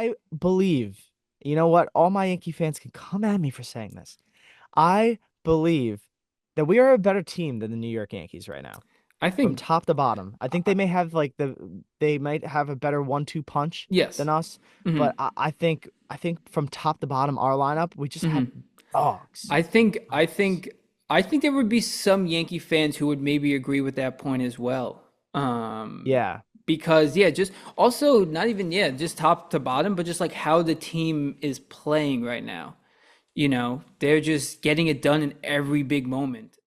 I believe, you know what? All my Yankee fans can come at me for saying this. I believe that we are a better team than the New York Yankees right now, I from think, top to bottom. I think uh, they might have a better 1-2 punch yes. than us, hmm but I think from top to bottom, our lineup, we just have hmm dogs. I think, I Dogs. think, I think there would be some Yankee fans who would maybe agree with that point as well. Yeah. Because yeah, just also not even yeah, just top to bottom, but just like how the team is playing right now. They're just getting it done in every big moment.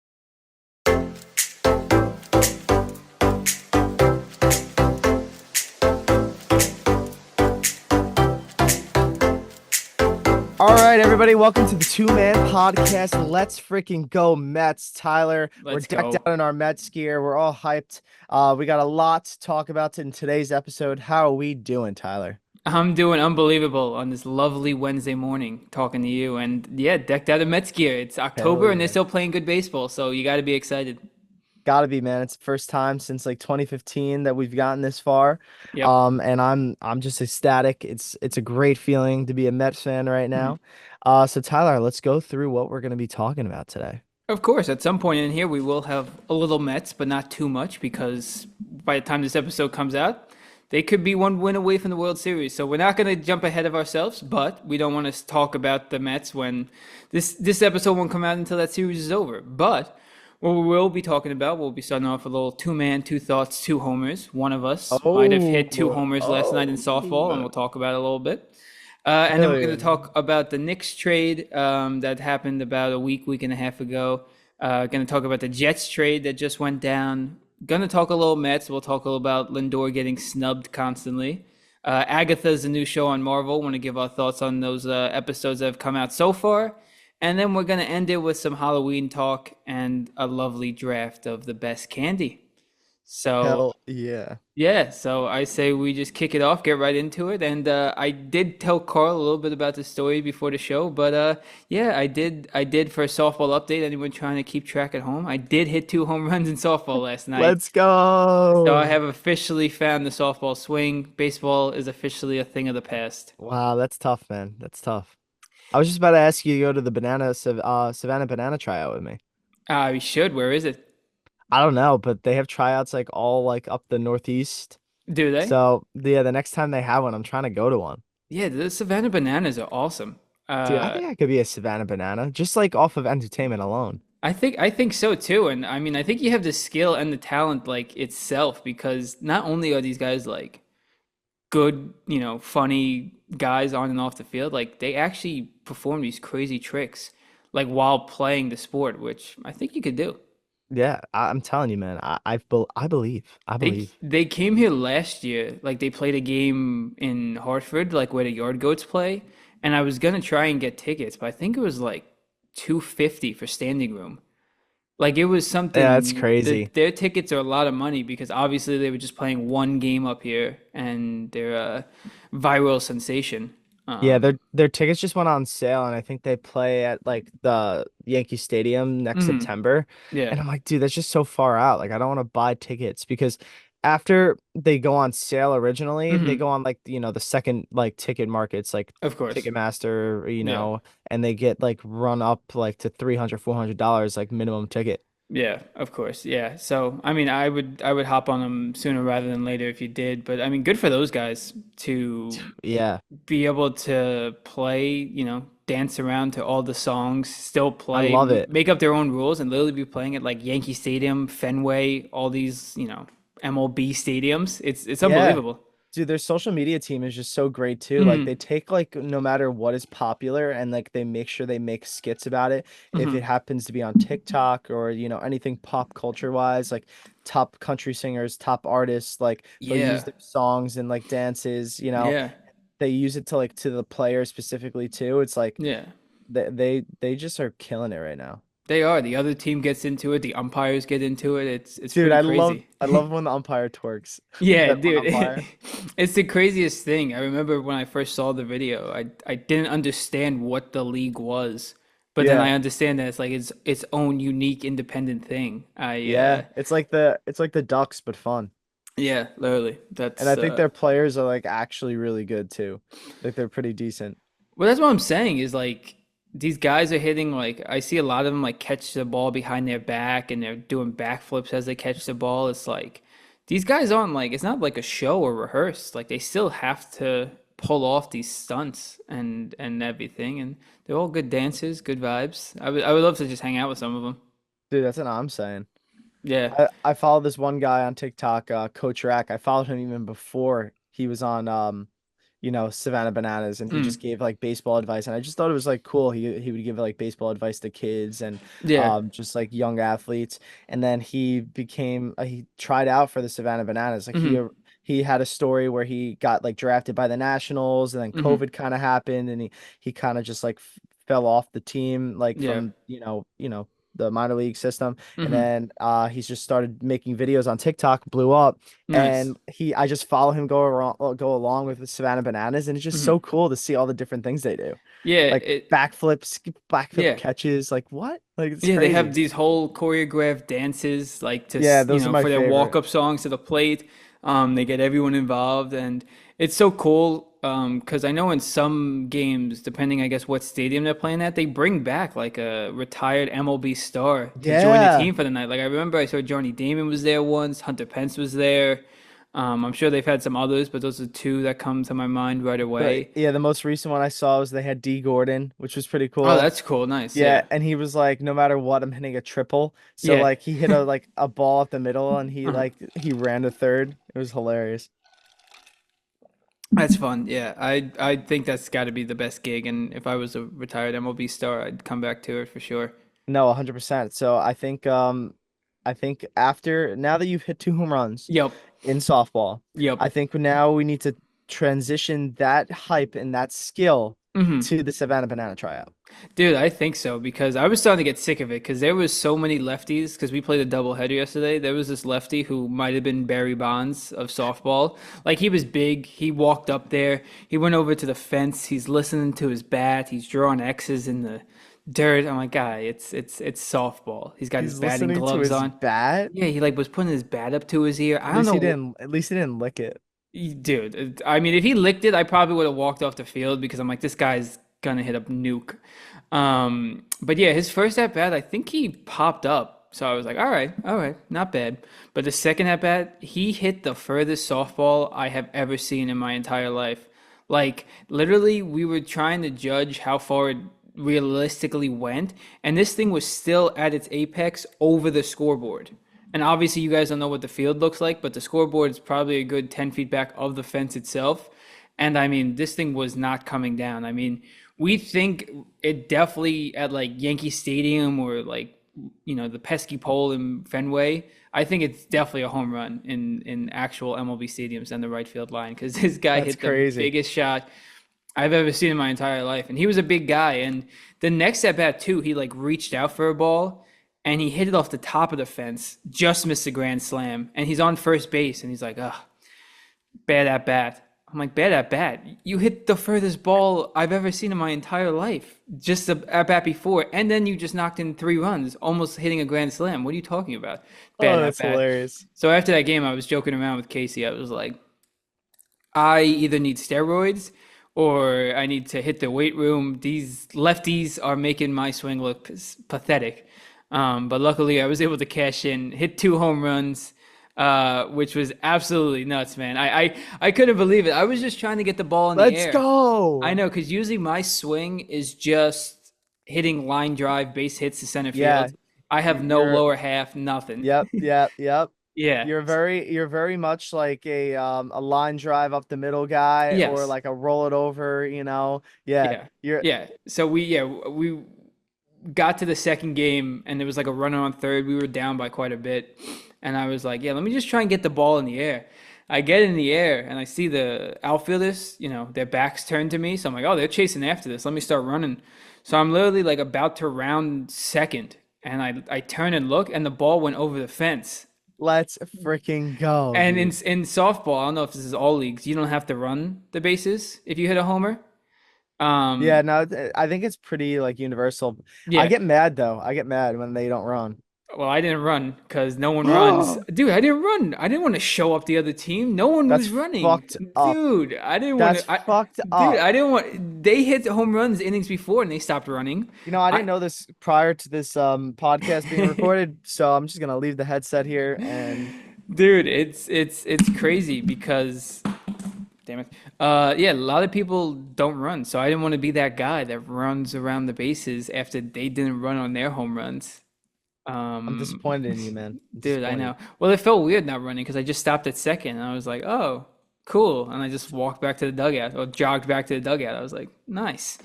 All right, everybody, welcome to the two-man podcast. Let's freaking go, Mets. Tyler, we're Let's decked go. out in our Mets gear. We're all hyped. We got a lot to talk about in today's episode. How are we doing, Tyler? I'm doing unbelievable on this lovely Wednesday morning talking to you. And yeah, decked out in Mets gear. It's Hell October and they're yeah. still playing good baseball, so you got to be excited. Gotta be, man. It's the first time since like 2015 that we've gotten this far. Yep. And I'm just ecstatic. It's a great feeling to be a Mets fan right Mhm. now. So Tyler, let's go through what we're gonna be talking about today. Of course, at some point in here, we will have a little Mets, but not too much because by the time this episode comes out, they could be one win away from the World Series. So we're not going to jump ahead of ourselves, but we don't want to talk about the Mets when this episode won't come out until that series is over. But what we will be talking about, we'll be starting off with a little two-man, two thoughts, two homers. One of us might have hit two Oh, homers last night in softball, and oh, we'll talk about it a little bit. And then hell we're going yeah. to talk about the Knicks trade that happened about a week and a half ago. Going to talk about the Jets trade that just went down. Going to talk a little Mets. We'll talk a little about Lindor getting snubbed constantly. Agatha's a new show on Marvel. Want to give our thoughts on those episodes that have come out so far. And then we're going to end it with some Halloween talk and a lovely draft of the best candy. So Hell yeah. yeah, so I say we just kick it off, get right into it. And I did tell Carl a little bit about the story before the show, but yeah, I did for a softball update. Anyone trying to keep track at home? I did hit two home runs in softball last night. Let's So I go. have officially found the softball swing. Baseball is officially a thing of the past. Wow, that's tough, man. That's tough. I was just about to ask you to go to the Savannah Banana tryout with me. We should. Where is it? I don't know, but they have tryouts like all like up the Northeast. Do they? So yeah, the next time they have one, I'm trying to go to one. Yeah, the Savannah Bananas are awesome. Dude, I think I could be a Savannah Banana, just like off of entertainment alone. I think so too. And I mean, I think you have the skill and the talent like itself because not only are these guys like good, funny guys on and off the field, like they actually perform these crazy tricks like while playing the sport, which I think you could do. Yeah, I'm telling you, man. I believe. I They believe. they came here last year, like they played a game in Hartford, like where the Yard Goats play, and I was gonna try and get tickets, but I think it was like 250 for standing room. Like it was Yeah, it's something crazy. that their tickets are a lot of money because obviously they were just playing one game up here and they're a viral sensation. Yeah, Um, their tickets just went on sale, and I think they play at like the Yankee Stadium next mhm, September. yeah. And I'm like, dude, that's just so far out. Like, I don't want to buy tickets because after they go on sale originally, they hmm go on like the second like ticket markets like Of course. Ticketmaster, Yeah. and they get like run up like to 300, $400 like minimum ticket. Yeah, of course. Yeah. So, I mean, I would hop on them sooner rather than later if you did, but I mean, good for those guys to Yeah, be able to play, dance around to all the songs, still I play, love it. make up their own rules, and literally be playing at like Yankee Stadium, Fenway, all these, MLB stadiums. It's Yeah. unbelievable. Dude, their social media team is just so great too. Like they hmm take like no matter what is popular and like they make sure they make skits about it. If it hmm happens to be on TikTok or anything pop culture wise, like top country singers, top artists, like they'll use Yeah. their songs and like dances. Yeah. They use it to like to the player specifically too. It's like Yeah. they just are killing it right now. They are. The other team gets into it. The umpires get into it. It's Dude, pretty I love crazy. I love when the umpire twerks. Yeah, That one dude. umpire. It's the craziest thing. I remember when I first saw the video, I didn't understand what the league was. But then I Yeah. understand that it's like its own unique independent thing. I Yeah. It's like the Ducks but fun. Yeah, literally. And That's I think their players are like actually really good too. Like they're pretty decent. well, that's what I'm saying is like these guys are hitting like I see a lot of them like catch the ball behind their back and they're doing backflips as they catch the ball. It's like these guys aren't like it's not like a show or rehearsed. Like they still have to pull off these stunts and everything, and they're all good dancers, good vibes. I would love to just hang out with some of them. Dude, that's what I'm saying. Yeah. I follow this one guy on TikTok, Coach Rack. I followed him even before he was on Savannah Bananas, and he just Mm. gave like baseball advice, and I just thought it was like cool. He would give like baseball advice to kids and Yeah. just like young athletes. And then he tried out for the Savannah Bananas. Like Hmm. he had a story where he got like drafted by the Nationals, and then Hmm. COVID kind of happened, and he kind of just like fell off the team like Yeah. from the minor league system. And Hmm. then he's just started making videos on TikTok, blew up, Nice. and I just follow him go along with the Savannah Bananas, and it's just Hmm. so cool to see all the different things they do, Yeah. like backflip Yeah. catches, like what? Like it's Yeah, they have crazy. these whole choreographed dances, like Yeah, those are my for their favorite. walk-up songs to the plate. They get everyone involved, and it's so cool. Because I know in some games, depending, I guess, what stadium they're playing at, they bring back like a retired MLB star to join the Yeah, team for the night. Like I remember I saw Johnny Damon was there once, Hunter Pence was there. I'm sure they've had some others, but those are two that come to my mind right away. the most recent one I saw was they had D Gordon, which was pretty Oh, cool. that's cool. Nice. Yeah, Yeah. and he was like, no matter what, I'm hitting a triple. So Yeah. like he hit a ball up the middle, and he ran to third. It was hilarious. That's fun. Yeah, I think that's got to be the best gig, and if I was a retired MLB star, I'd come back to it for sure. No, 100%. So I think after now that you've hit two home runs Yep. in softball, Yep. I think now we need to transition that hype and that skill Hmm. to the Savannah Banana tryout. Dude, I think so because I was starting to get sick of it because there was so many lefties because we played a doubleheader yesterday. There was this lefty who might have been Barry Bonds of softball. Like he was big. He walked up there. He went over to the fence. He's listening to his bat. He's drawing X's in the dirt. I'm like, guy, it's softball. He's got his He's batting listening to gloves his on. bat. Yeah, he like was putting his bat up to his ear. I don't know. At least he didn't lick it. Dude, I mean, if he licked it, I probably would have walked off the field because I'm like, this guy's gonna hit a nuke. But yeah, his first at bat, I think he popped up. So I was like, all right, not bad. But the second at bat, he hit the furthest softball I have ever seen in my entire life. Like, literally, we were trying to judge how far it realistically went, and this thing was still at its apex over the scoreboard. And obviously, you guys don't know what the field looks like, but the scoreboard is probably a good 10 feet back of the fence itself. And I mean, this thing was not coming down. I mean, we think it definitely at like Yankee Stadium or like, the pesky pole in Fenway. I think it's definitely a home run in actual MLB stadiums on the right field line because this guy That's hit the crazy. biggest shot I've ever seen in my entire life. And he was a big guy. And the next at bat, too, he like reached out for a ball and he hit it off the top of the fence, just missed a grand slam. And he's on first base and he's like, ugh, bad at bat. I'm like, bad at bat. You hit the furthest ball I've ever seen in my entire life, just the at bat before. And then you just knocked in 3 runs, almost hitting a grand slam. What are you talking about? Bad Oh, at that's bat. hilarious. So after that game, I was joking around with Casey. I was like, I either need steroids or I need to hit the weight room. These lefties are making my swing look pathetic. But luckily, I was able to cash in, hit 2 home runs, which was absolutely nuts, man. I couldn't believe it. I was just trying to get the ball in the Let's air. I go. know, because usually my swing is just hitting line drive, base hits to center Yeah, field. I have no you're lower half, nothing. yep. Yeah. You're very much like a line drive up the middle guy, or Yes. like a roll it over, you know. Yeah, Yeah. you're Yeah. So we got to the second game and there was like a runner on third. We were down by quite a bit. And I was like, yeah, let me just try and get the ball in the air. I get in the air and I see the outfielders, their backs turned to me. So I'm like, oh, they're chasing after this. Let me start running. So I'm literally like about to round second. And I turn and look and the ball went over the fence. let's freaking go, And in dude. in softball, I don't know if this is all leagues, you don't have to run the bases if you hit a homer. Yeah, Um, no, I think it's pretty like universal. I yeah. get mad though. I get mad when they don't run. Well, I didn't run because no one runs. Oh, Dude, I didn't run. I didn't want to show up the other team. No one that's was running. fucked up. Dude, I didn't want That's to. fucked Dude, up. I didn't want. They hit the home runs innings before and they stopped running. I I, didn't know this prior to this podcast being recorded, so I'm just gonna leave the headset here and dude, it's crazy because damn it. Yeah, a lot of people don't run, so I didn't want to be that guy that runs around the bases after they didn't run on their home runs. I'm Um, disappointed in you, man. I'm dude, I disappointed. know. Well, it felt weird not running because I just stopped at second and I was like, oh, cool. And I just walked back to the dugout or jogged back to the dugout. I was like, nice.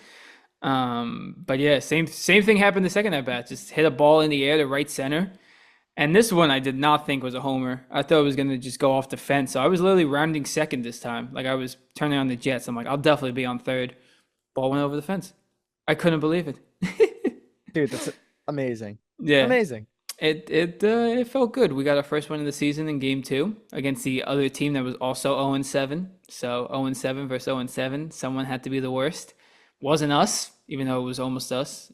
But yeah, same thing happened the second at bat. Just hit a ball in the air to right center. And this one I did not think was a homer. I thought it was gonna just go off the fence. So I was literally rounding second this time. Like I was turning on the Jets. I'm like, I'll definitely be on third. Ball went over the fence. I couldn't believe it. Dude, that's amazing. Yeah. Amazing. It felt good. We got our first win of the season in game two against the other team that was also 0-7. So 0-7 versus 0-7. Someone had to be the worst. Wasn't us, even though it was almost us.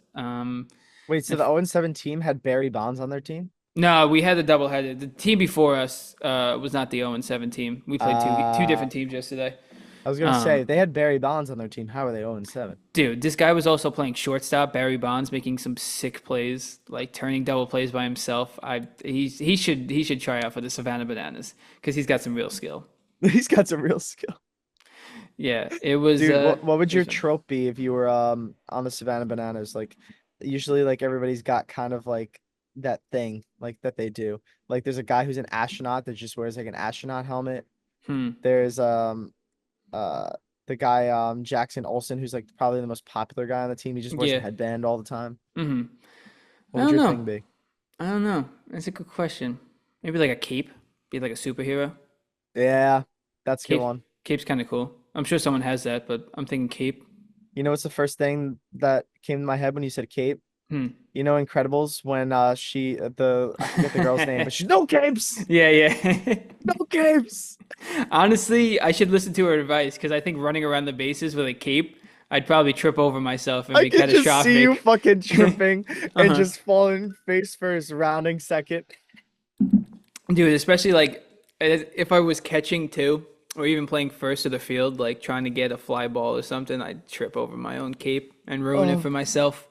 Wait, so the 0-7 team had Barry Bonds on their team? No, we had a doubleheader. The team before us was not the 0-7 team. We played two Uh, different teams yesterday. I was gonna say Um, they had Barry Bonds on their team. How are they 0-7? dude, this guy was also playing shortstop, Barry Bonds, making some sick plays, like turning double plays by himself. He should try out for the Savannah Bananas because he's got some real skill. He's got some real skill. Yeah, it was Dude, what would it your was fun. trope be if you were on the Savannah Bananas? Like usually like everybody's got kind of like that thing like that they do. Like there's a guy who's an astronaut that just wears like an astronaut helmet. Hmm. There's uh the guy Jackson Olsen who's like probably the most popular guy on the team. He just wears a Yeah. headband all the time. Hmm. I What would don't your know. thing be? I don't know. That's a good question. Maybe like a cape. Be like a superhero. Yeah, that's a good Cape. one. Cape's kind of cool. I'm sure someone has that, but I'm thinking cape. You know what's the first thing that came to my head when you said cape? Hmm. You know Incredibles when she the I forget the girl's name, but she's no capes. Yeah, yeah. No capes. Honestly, I should listen to her advice because I think running around the bases with a cape, I'd probably trip over myself and I be could just see you catastrophic. fucking tripping and Uh-huh. just falling face first, rounding second. Dude, especially like if I was catching too, or even playing first to the field, like trying to get a fly ball or something, I'd trip over my own cape and ruin it Oh, for myself.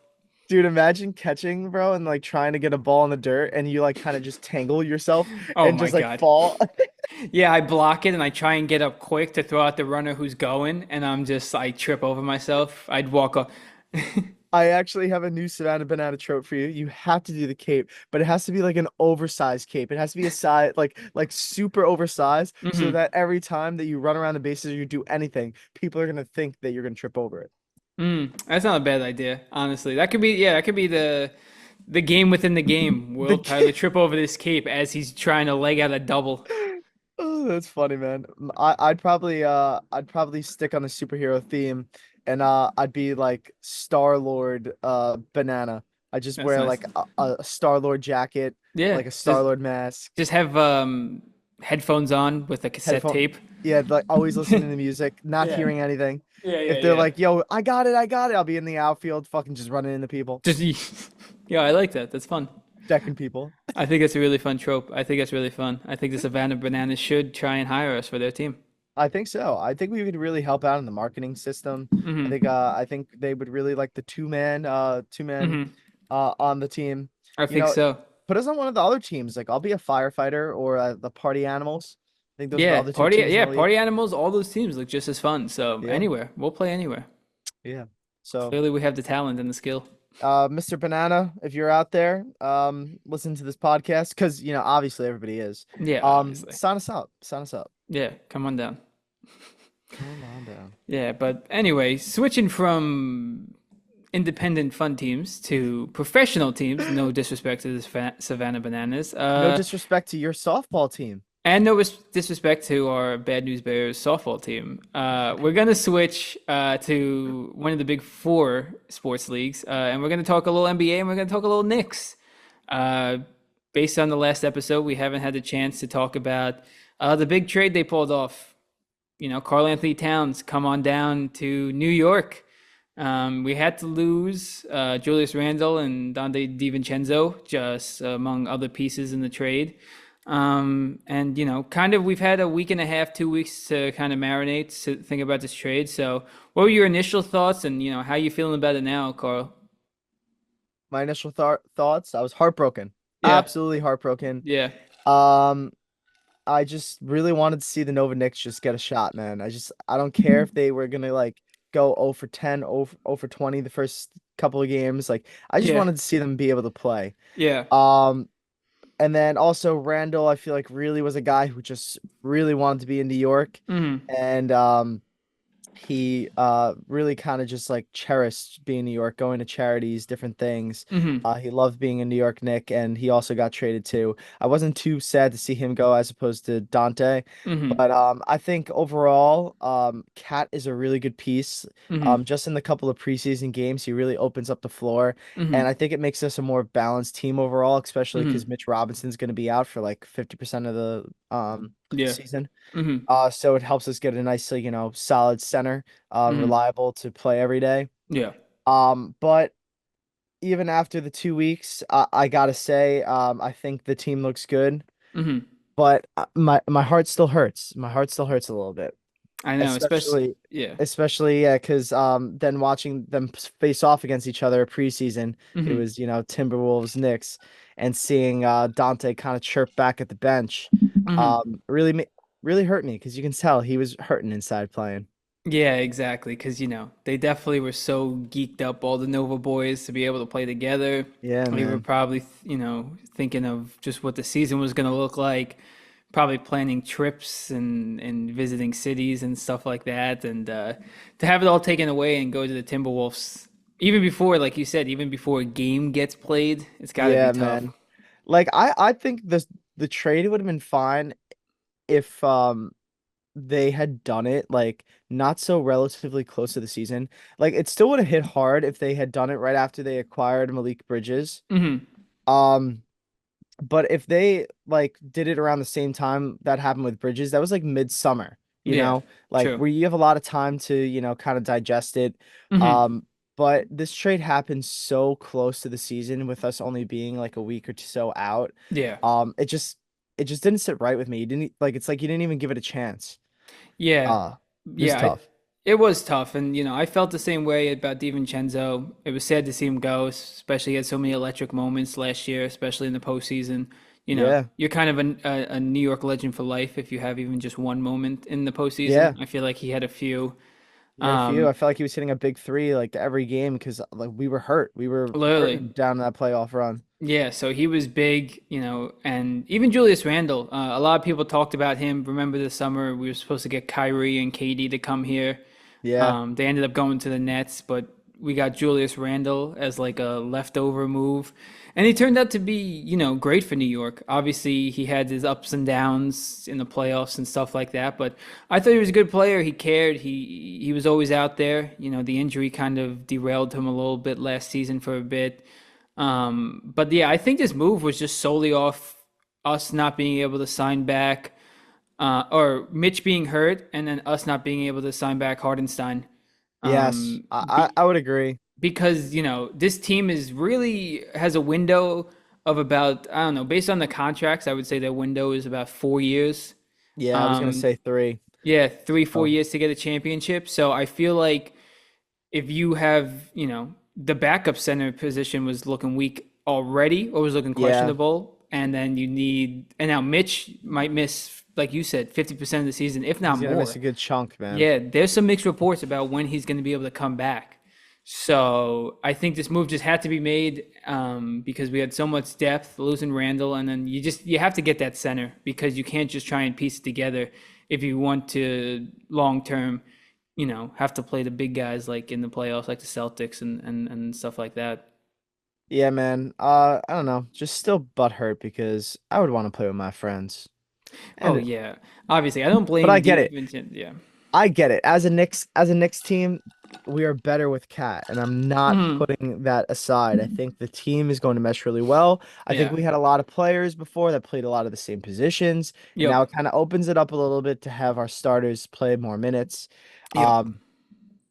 dude, imagine catching, bro, and like trying to get a ball in the dirt and you like kind of just tangle yourself Oh and my just like God. fall. Yeah, I block it and I try and get up quick to throw out the runner who's going, and I trip over myself. I'd walk up. I actually have a new Savannah Banana trope for you. You have to do the cape, but it has to be like an oversized cape. It has to be a size like super oversized so Hmm. that every time that you run around the bases or you do anything, people are gonna think that you're gonna trip over it. That's not a bad idea, honestly. That could be the game within the game. The Will Tyler cape. trip over this cape as he's trying to leg out a double? Oh, that's funny, man. I'd probably stick on the superhero theme and I'd be like Star-Lord banana. I just That's wear nice. like a Star-Lord jacket, Yeah, like a Star-Lord mask, just have headphones on with a cassette headphone. tape. Yeah, like always listening to music, not Yeah, hearing anything. yeah, yeah, If they're yeah. like, "Yo, I got it," I'll be in the outfield, fucking just running into people, Just yeah, I like that. That's fun. decking people. I think it's a really fun trope. I think it's really fun. I think the Savannah Bananas should try and hire us for their team. I think so. I think we could really help out in the marketing system. Hmm. I think they would really like the two man Hmm. on the team. I You think know, so. put us on one of the other teams. Like I'll be a firefighter or the party animals. I think those are the other two teams in Yeah, the league. party animals, all those teams look just as fun. So Yeah, anywhere, we'll play anywhere. yeah. So, Clearly we have the talent and the skill. Mr. Banana, if you're out there, listen to this podcast because obviously everybody is. Yeah, obviously. Sign us up. Sign us up. Yeah, come on down. Come on down. Yeah, but anyway, switching from independent fun teams to professional teams, no disrespect to the Savannah Bananas. No disrespect to your softball team. And no disrespect to our Bad News Bears softball team. We're going to switch to one of the big four sports leagues, and we're going to talk a little NBA and we're going to talk a little Knicks. Uh, Based on the last episode, we haven't had the chance to talk about the big trade they pulled off. Carl Anthony Towns come on down to New York. We had to lose Julius Randle and Dante DiVincenzo, just among other pieces in the trade. And kind of we've had a week and a half, 2 weeks to kind of marinate, to think about this trade. So, what were your initial thoughts, and how you feeling about it now, Carl? My initial thoughts, I was heartbroken. Yeah, Absolutely heartbroken. yeah, Um, I just really wanted to see the Nova Knicks just get a shot, man. I don't care if they were gonna like go 0 for 10, 0 for 20 the first couple of games. Like I just yeah, wanted to see them be able to play. yeah. Um, and then also Randall, I feel like really was a guy who just really wanted to be in New York. Mm-hmm. And he really kind of just like cherished being in New York, going to charities, different things. Mm-hmm. He loved being a New York Knick, and he also got traded too. I wasn't too sad to see him go as opposed to Dante, Mm-hmm. but I think overall, Cat is a really good piece. Mm-hmm. Just in the couple of preseason games, he really opens up the floor, and Mm-hmm. I think it makes us a more balanced team overall, especially because Mm-hmm. Mitch Robinson's going to be out for like 50% of the Yeah. season. Mm-hmm. So it helps us get a nice, solid center, Mm-hmm. reliable to play every day. Yeah. But even after the 2 weeks, I gotta say, I think the team looks good, Mm-hmm. but my heart still hurts. My heart still hurts a little bit, I know, especially. especially, Yeah. yeah, because then watching them face off against each other preseason, it Mm-hmm. was Timberwolves, Knicks, and seeing Dante kind of chirp back at the bench, Mm-hmm. really hurt me because you can tell he was hurting inside playing. Yeah, exactly. Because, they definitely were so geeked up, all the Nova boys, to be able to play together. Yeah, We were man. probably, thinking of just what the season was going to look like, probably planning trips and visiting cities and stuff like that. And to have it all taken away and go to the Timberwolves, even before, like you said, even before a game gets played, it's got to be Yeah, tough. man. Like I think the trade would have been fine if they had done it like not so relatively close to the season. Like it still would have hit hard if they had done it right after they acquired Malik Bridges. Hmm. Um But if they like did it around the same time that happened with Bridges, that was like midsummer, Yeah, like true. where you have a lot of time to, kind of digest it. Hmm. But this trade happened so close to the season with us only being like a week or two so out. Yeah. It just didn't sit right with me. You didn't like it's like you didn't even give it a chance. Yeah, It was yeah, tough. it was tough, and I felt the same way about DiVincenzo. It was sad to see him go, especially he had so many electric moments last year, especially in the postseason. Yeah. You're kind of a New York legend for life if you have even just one moment in the postseason. Yeah. I feel like he had a few. He had a few. Um, I felt like he was hitting a big three like every game because like we were hurt. We were Literally. hurting down that playoff run. Yeah, so he was big, and even Julius Randle. A lot of people talked about him. Remember the summer we were supposed to get Kyrie and KD to come here. Yeah. They ended up going to the Nets, but we got Julius Randle as like a leftover move. And he turned out to be, great for New York. Obviously, he had his ups and downs in the playoffs and stuff like that, but I thought he was a good player. He cared. He was always out there. The injury kind of derailed him a little bit last season for a bit. But yeah, I think this move was just solely off us not being able to sign back, or Mitch being hurt, and then us not being able to sign back Hardenstein. Yes. Um, I would agree. because this team is really has a window of about, I don't know, based on the contracts, I would say their window is about 4 years. Yeah, I was gonna Um, say three. yeah, 3 4 Oh, years to get a championship. So I feel like if you have, the backup center position was looking weak already or was looking yeah. questionable, and then and now Mitch might miss, like you said, 50% of the season, if not He's gonna miss more. a good chunk, man. Yeah, there's some mixed reports about when he's going to be able to come back. So I think this move just had to be made, because we had so much depth, losing Randall, and then you have to get that center because you can't just try and piece it together if you want to long term, have to play the big guys like in the playoffs, like the Celtics and stuff like that. Yeah, man. I don't know. Just still butthurt because I would want to play with my friends. Oh And yeah, obviously I don't but I blame get D. it. Vincent. Yeah. I get it. As a Knicks team, we are better with Cat, and I'm not Hmm. putting that aside. I think the team is going to mesh really well. I think Yeah. we had a lot of players before that played a lot of the same positions, and now Yep. it kind of opens it up a little bit to have our starters play more minutes. Yep. Um,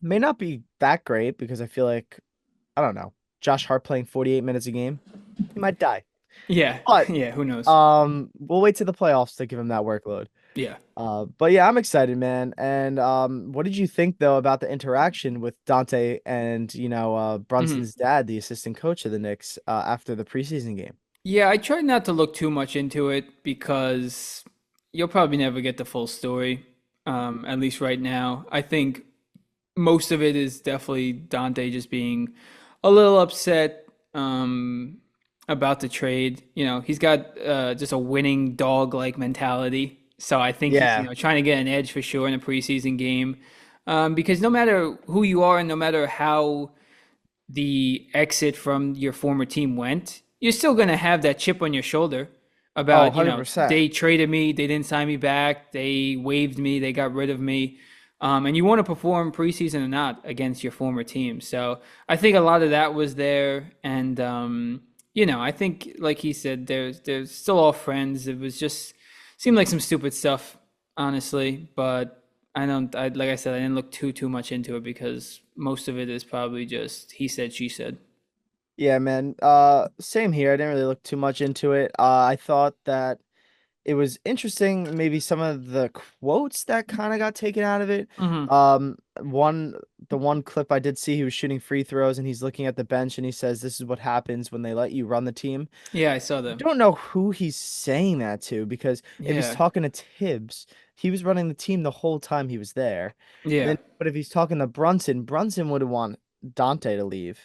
May not be that great because I feel like, I don't know, Josh Hart playing 48 minutes a game, he might die. Yeah, But yeah, who knows? we'll wait to the playoffs to give him that workload. Yeah. But yeah, I'm excited, man. And what did you think though about the interaction with Dante and Mhm. Brunson's dad, the assistant coach of the Knicks, after the preseason game? Yeah, I tried not to look too much into it because you'll probably never get the full story, at least right now. I think most of it is definitely Dante just being a little upset about the trade. He's got just a winning dog-like mentality. So I think he's, Yeah. trying to get an edge for sure in a preseason game. Because no matter who you are and no matter how the exit from your former team went, you're still going to have that chip on your shoulder Oh, about, 100%. they traded me, they didn't sign me back, they waived me, they got rid of me. And you want to perform preseason or not against your former team. So I think a lot of that was there. And, I think, like he said, there's still all friends. It was just seemed like some stupid stuff, honestly. But like I said, I didn't look too much into it because most of it is probably just he said, she said. Yeah, man. Same here. I didn't really look too much into it. I thought that it was interesting, maybe some of the quotes that kind of got taken out of it. Hmm. The one clip I did see, he was shooting free throws and he's looking at the bench and he says, "This is what happens when they let you run the team." Yeah, I saw them. Don't know who he's saying that to because if he's Yeah, talking to Tibbs, he was running the team the whole time he was there. And yeah, then, but if he's talking to Brunson, Brunson would want Dante to leave.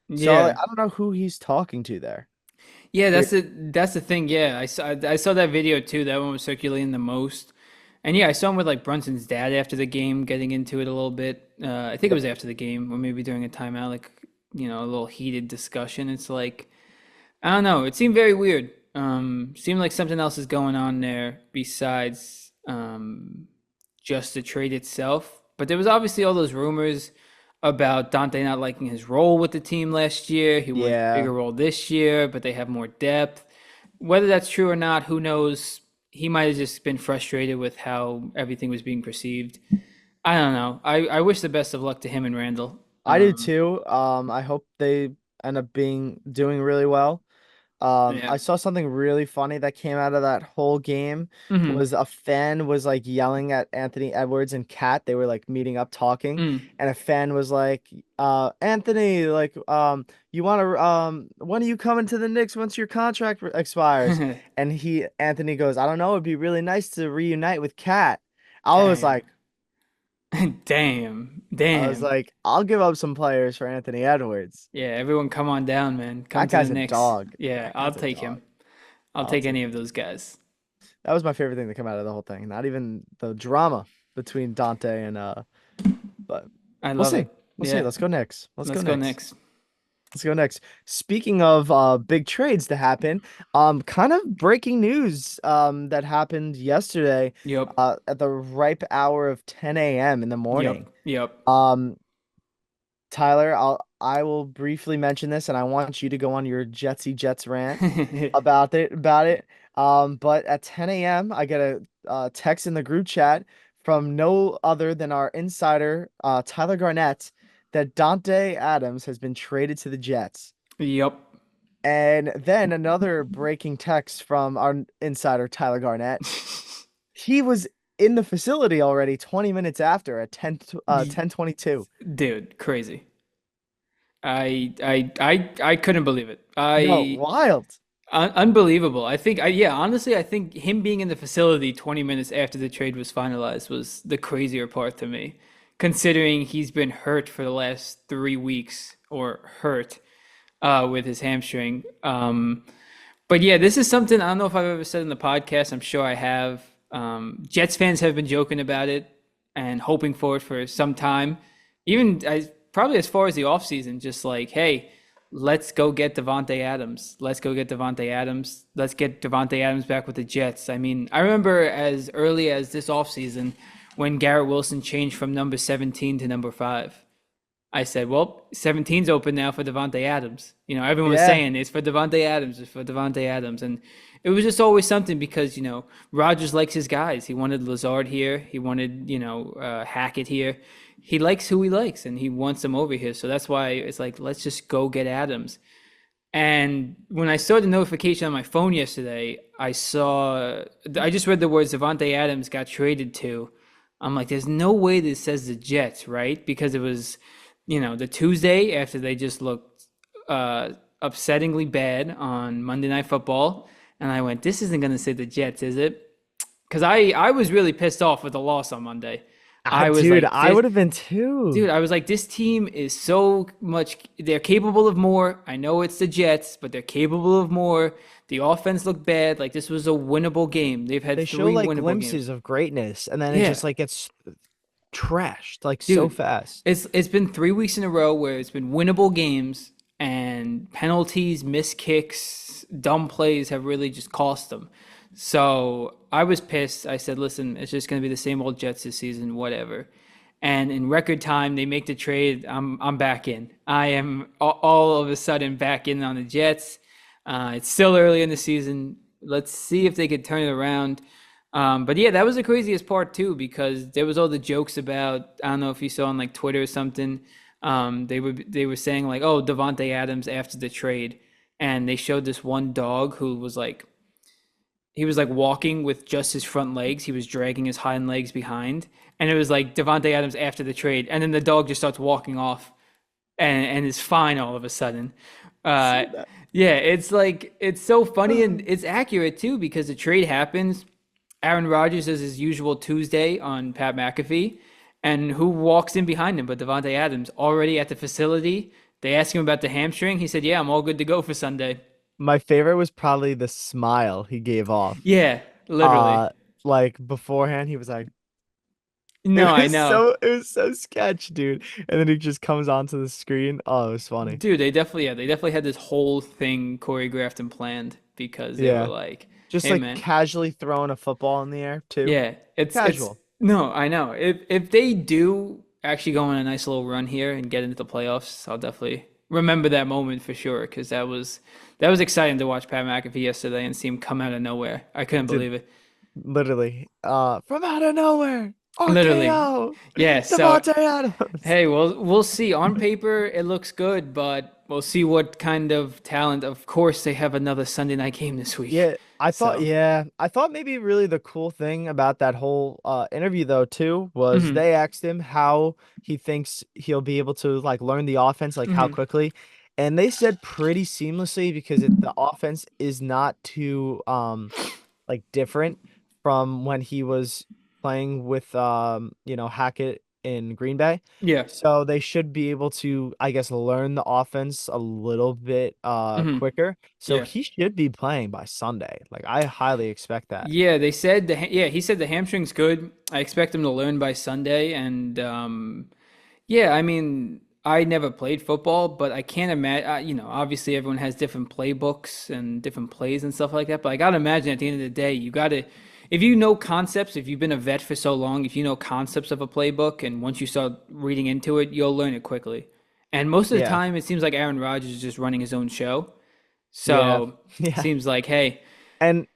So like, yeah. I don't know who he's talking to there. Yeah, It, that's the thing. Yeah, I saw that video too. That one was circulating the most. And yeah, I saw him with like Brunson's dad after the game, getting into it a little bit. I think it yep. was after the game, or maybe during a timeout, like a little heated discussion. It's like I don't know. It seemed very weird. Seemed like something else is going on there besides just the trade itself. But there was obviously all those rumors about Dante not liking his role with the team last year. He wanted a Yeah. bigger role this year, but they have more depth. Whether that's true or not, who knows? He might have just been frustrated with how everything was being perceived. I don't know. I wish the best of luck to him and Randall. I do too. I hope they end up being doing really well. Yeah. I saw something really funny that came out of that whole game Mm-hmm. was a fan was like yelling at Anthony Edwards and Kat. They were like meeting up talking, Mm. and a fan was like, Anthony, like, you want to, when are you coming to the Knicks once your contract expires? And Anthony goes, I don't know. It'd be really nice to reunite with Kat. I was Damn. like, Damn. I was Damn. like, I'll give up some players for Anthony Edwards. Yeah, everyone come on down, man. Come That to the guy's a Knicks. dog. Yeah, That I'll guy's a take dog. him. I'll I'll take take any him. of those guys. That was my favorite thing to come out of the whole thing. Not even the drama between Dante and but I we'll love it. see. We'll see. Yeah. Let's go next. Let's go Let's go next. Knicks. Let's go next. Speaking of big trades to happen, kind of breaking news that happened yesterday Yep. at the ripe hour of 10 a.m. in the Yep. morning. Yep. Um Tyler, I will briefly mention this and I want you to go on your Jetsy Jets rant about it. But at 10 a.m. I get a text in the group chat from no other than our insider, Tyler Garnett, that Dante Adams has been traded to the Jets. Yep. And then another breaking text from our insider, Tyler Garnett. He was in the facility already 20 minutes after at 10:22. Dude, crazy. I couldn't believe it. No, wild. Unbelievable. Yeah, honestly, I think him being in the facility 20 minutes after the trade was finalized was the crazier part to me, considering he's been hurt for the last 3 weeks or hurt with his hamstring. But yeah, this is something I don't know if I've ever said in the podcast. I'm sure I have. Jets fans have been joking about it and hoping for it for some time, probably as far as the offseason, just like, hey, let's go get Devontae Adams. Let's go get Devontae Adams. Let's get Devontae Adams back with the Jets. I mean, I remember as early as this offseason when Garrett Wilson changed from number 17 to number 5. I said, well, 17's open now for Devontae Adams. Everyone was Yeah. saying it's for Devontae Adams, it's for Devontae Adams. And it was just always something because, Rodgers likes his guys. He wanted Lazard here. He wanted, Hackett here. he likes who he likes and he wants him over here. So that's why it's like, let's just go get Adams. And when I saw the notification on my phone yesterday, I just read the words Devontae Adams got traded to. I'm like, there's no way this says the Jets, right? Because it was, the Tuesday after they just looked upsettingly bad on Monday Night Football. And I went, this isn't going to say the Jets, is it? Because I was really pissed off with the loss on Monday. I was Dude, like, I would have been too. dude, I was like, this team is so much, they're capable of more. I know it's the Jets, but they're capable of more. The offense looked bad. Like, this was a winnable game. They've had They show three like winnable games. glimpses of greatness, and then it Yeah, just like gets trashed like so dude, fast. it's been 3 weeks in a row where it's been winnable games and penalties, missed kicks, dumb plays have really just cost them. So I was pissed. I said, listen, it's just going to be the same old Jets this season, whatever. And in record time, they make the trade. I'm back in. I am all of a sudden back in on the Jets. It's still early in the season. Let's see if they could turn it around. But yeah, that was the craziest part too, because there was all the jokes about, I don't know if you saw on like Twitter or something. They were saying like, oh, Devontae Adams after the trade, and they showed this one dog who was like, he was like walking with just his front legs. He was dragging his hind legs behind, and it was like Devontae Adams after the trade, and then the dog just starts walking off and is fine all of a sudden. Uh, See that? yeah, it's like it's so funny and it's accurate too because the trade happens. Aaron Rodgers does his usual Tuesday on Pat McAfee, and who walks in behind him but Devontae Adams already at the facility. They asked him about the hamstring. He said, "Yeah, I'm all good to go for Sunday." My favorite was probably the smile he gave off. Yeah, literally. Uh, like beforehand, he was like, No, I know. it was so sketch, dude. And then he just comes onto the screen. Oh, it was funny. Dude, they definitely had this whole thing choreographed and planned because they were Yeah, like, just "Hey, like man, casually throwing a football in the air too. yeah, it's Casual. no, I know. If they do actually go on a nice little run here and get into the playoffs, I'll definitely remember that moment for sure because that was exciting to watch Pat McAfee yesterday and see him come out of nowhere. I couldn't Dude, believe it. literally. From out of nowhere. Literally. RKO. Yeah, so Devontae Adams. hey, we'll see. On paper, it looks good, but we'll see what kind of talent. Of course, they have another Sunday night game this week. So, I thought maybe really the cool thing about that whole interview though too was hmm they asked him how he thinks he'll be able to like learn the offense, like how hmm quickly. And they said pretty seamlessly because the offense is not too like different from when he was playing with Hackett in Green Bay. yeah, So they should be able to, I guess, learn the offense a little bit hmm quicker. So yeah, he should be playing by Sunday. Like I highly expect that. yeah. They said yeah, he said the hamstring's good. I expect him to learn by Sunday, and yeah, I mean, I never played football, but I can't imagine. Obviously everyone has different playbooks and different plays and stuff like that. But I gotta imagine at the end of the day, you gotta, if you know concepts, if you've been a vet for so long, if you know concepts of a playbook, and once you start reading into it, you'll learn it quickly. And most of the Yeah. time, it seems like Aaron Rodgers is just running his own show. Yeah. So it Yeah. seems like, hey, And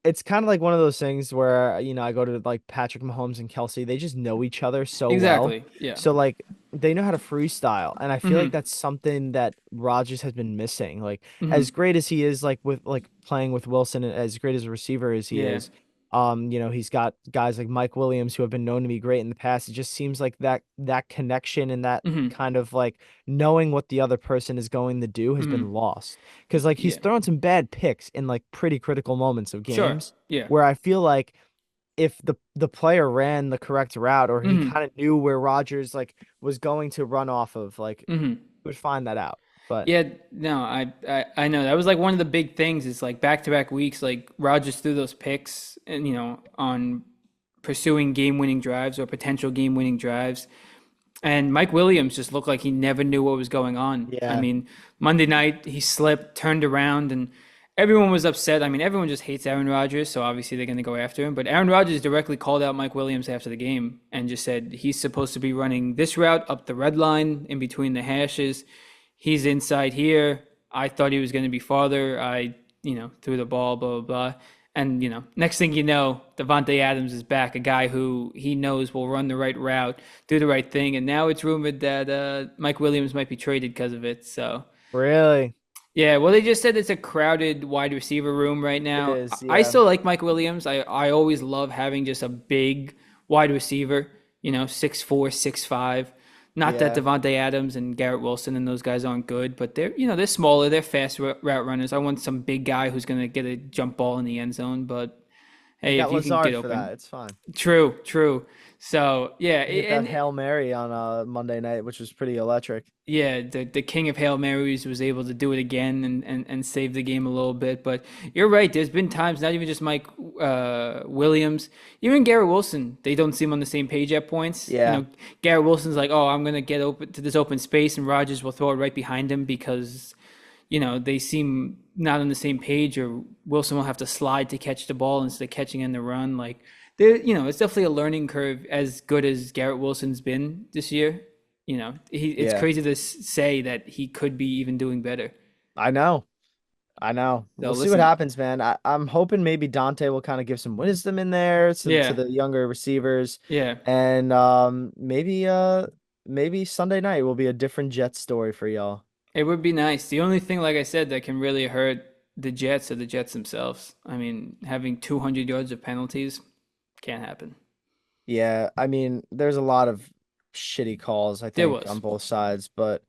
it's kind of like one of those things where, I go to like Patrick Mahomes and Kelsey, they just know each other so well. exactly, yeah, So like they know how to freestyle. And I feel like hmm that's something that Rodgers has been missing. Like hmm as great as he is like with like playing with Wilson and as great as a receiver as he yeah, is, he's got guys like Mike Williams who have been known to be great in the past. It just seems like that connection and that hmm kind of like knowing what the other person is going to do has hmm been lost. Because like he's yeah, thrown some bad picks in like pretty critical moments of sure, games yeah, where I feel like if the player ran the correct route or he hmm kind of knew where Rodgers like was going to run off of, like hmm he would find that out. But Yeah, no, I know that was like one of the big things is like back-to-back weeks, like Rodgers threw those picks and on pursuing game-winning drives or potential game-winning drives. And Mike Williams just looked like he never knew what was going on. I yeah, mean, Monday night he slipped, turned around, and everyone was upset. I mean, everyone just hates Aaron Rodgers, so obviously they're going to go after him. But Aaron Rodgers directly called out Mike Williams after the game and just said he's supposed to be running this route up the red line in between the hashes. He's inside here. I thought he was going to be farther. I threw the ball, blah, blah, blah. And, next thing you know, Devontae Adams is back, a guy who he knows will run the right route, do the right thing. And now it's rumored that Mike Williams might be traded because of it. So, Really? yeah, well, they just said it's a crowded wide receiver room right It now. I is, I yeah. still like Mike Williams. I always love having just a big wide receiver, 6'4", 6'5". Not that Yeah. Devontae Adams and Garrett Wilson and those guys aren't good, but they're smaller, they're fast route runners. I want some big guy who's gonna get a jump ball in the end zone. But You hey, if got you can get Lazard for open, that. It's fine. true, true. So yeah, He hit that and Hail Mary on Monday night, which was pretty electric. yeah, the king of Hail Marys was able to do it again and save the game a little bit. But you're right. There's been times, not even just Mike Williams, even Garrett Wilson, they don't seem on the same page at points. Yeah. Garrett Wilson's like, oh, I'm going to get open to this open space, and Rodgers will throw it right behind him because, they seem not on the same page, or Wilson will have to slide to catch the ball instead of catching in the run. Like, it's definitely a learning curve as good as Garrett Wilson's been this year. It's Yeah. crazy to say that he could be even doing better. I know. I know. So We'll see what listen, happens, man. I'm hoping maybe Dante will kind of give some wisdom in there to yeah, the younger receivers. yeah, And maybe Sunday night will be a different Jets story for y'all. it would be nice. The only thing, like I said, that can really hurt the Jets are the Jets themselves. I mean, having 200 yards of penalties can't happen. Yeah, I mean, there's a lot of shitty calls, I There think, on was, both sides, but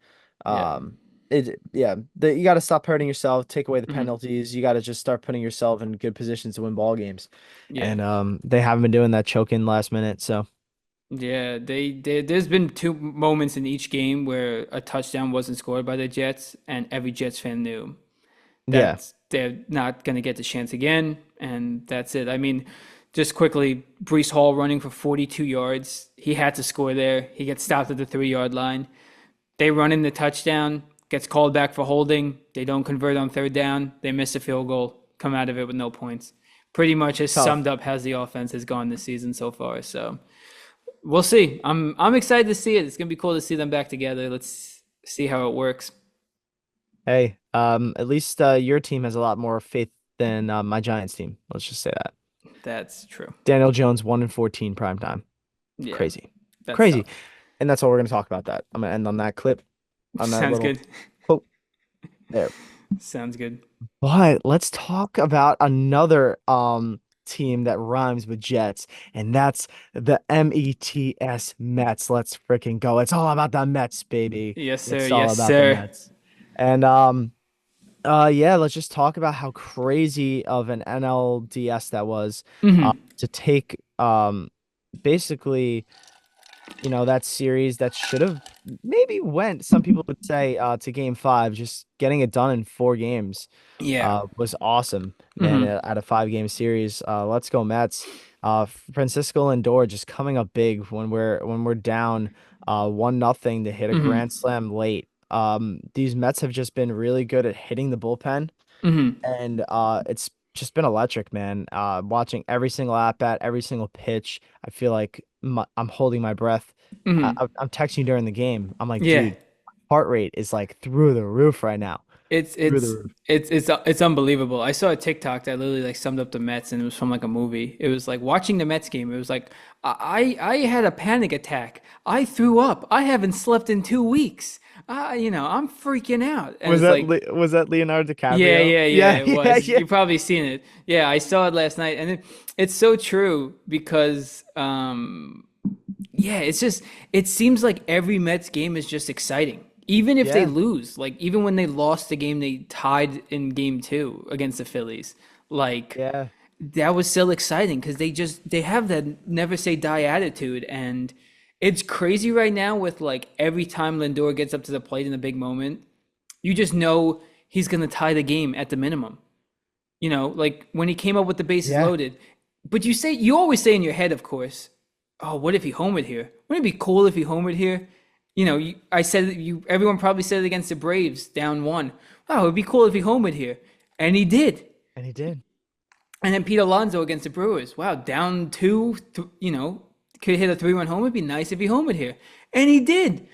yeah, you got to stop hurting yourself, take away the hmm, penalties. You got to just start putting yourself in good positions to win ball games. yeah. And they haven't been doing that choking last minute, so Yeah, there's been two moments in each game where a touchdown wasn't scored by the Jets, and every Jets fan knew yeah. that they're not going to get the chance again, and that's it. I mean, just quickly, Brees Hall running for 42 yards. He had to score there. He gets stopped at the 3-yard line. They run in the touchdown, gets called back for holding. They don't convert on third down. They miss a field goal, come out of it with no points. Pretty much has Tough. summed up how the offense has gone this season so far. So we'll see. I'm excited to see it. It's gonna be cool to see them back together. Let's see how it works. Hey, at least your team has a lot more faith than my Giants team. Let's just say that. That's true. Daniel Jones 1-14 prime time. Yeah, Crazy. that's Crazy. tough. And that's all we're gonna talk about that. I'm gonna end on that clip, on that Sounds little good. quote there. Sounds good. But let's talk about another team that rhymes with Jets, and that's the Mets Mets. Let's freaking go. It's all about the Mets, baby. Yes, sir. It's all Yes, about the sir. Mets. And yeah, let's just talk about how crazy of an NLDS that was Hmm. to take basically that series that should have maybe went, some people would say, to game five, just getting it done in 4 games Yeah. was awesome, man, Hmm. at a 5 game series. Let's go Mets. Francisco Lindor just coming up big when we're down 1-0 to hit a Hmm. grand slam late. These Mets have just been really good at hitting the bullpen, Hmm. and it's just been electric, man. Watching every single at bat, every single pitch, I feel like I'm holding my breath. Hmm. I'm texting you during the game. I'm like, Yeah. dude, heart rate is like through the roof right now. It's Through the it's roof. it's unbelievable. I saw a TikTok that literally like summed up the Mets, and it was from like a movie. It was like watching the Mets game. It was like I had a panic attack. I threw up. I haven't slept in 2 weeks. I'm freaking out. And it's like, Was that Leonardo yeah, DiCaprio? yeah, yeah, Yeah, it yeah, was. yeah. You probably seen it. Yeah, I saw it last night, and it's so true because yeah, it seems like every Mets game is just exciting. Even if they Yeah, lose, like even when they lost the game they tied in game 2 against the Phillies, like yeah, that was still exciting because they have that never say die attitude. And it's crazy right now with like every time Lindor gets up to the plate in a big moment, you just know he's gonna tie the game at the minimum. Like when he came up with the bases yeah. loaded. But you always say in your head, of course, oh, what if he homered here? Wouldn't it be cool if he homered here? I said everyone probably said it against the Braves down one. Wow, it'd be cool if he homered here. And he did. And he did. And then Pete Alonso against the Brewers. Wow, down two, could hit a 3-run home. It'd be nice if he homered here. And he did.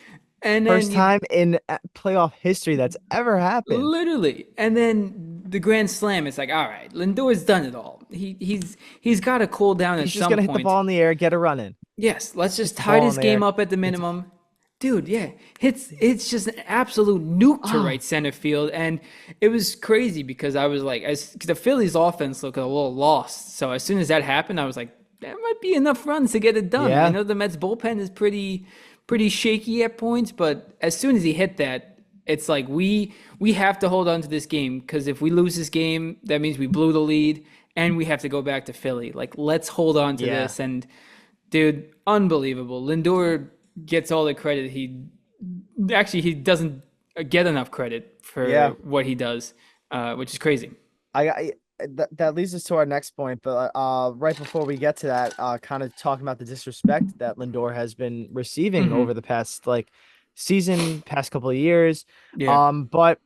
And then First time in playoff history that's ever happened. literally. And then the grand slam, it's like, all right, Lindor's done it all. He's got to cool down at He's just some gonna hit the point. ball in the air, get a run in. Yes, let's Hits just the tie ball in this the game air, up at the hits a minimum. Dude, yeah, it's just an absolute nuke to oh right center field, and it was crazy because I was like, as the Phillies' offense looked a little lost. So as soon as that happened, I was like, there might be enough runs to get it done. I yeah, know the Mets bullpen is pretty shaky at points, but as soon as he hit that, it's like we have to hold on to this game because if we lose this game, that means we blew the lead, and we have to go back to Philly. Like, let's hold on to yeah, this and. Dude, unbelievable. Lindor gets all the credit. He doesn't get enough credit yeah. for what he does, which is crazy. I that leads us to our next point, but right before we get to that, kind of talking about the disrespect that Lindor has been receiving Hmm. over the past like season, past couple of years. Yeah. But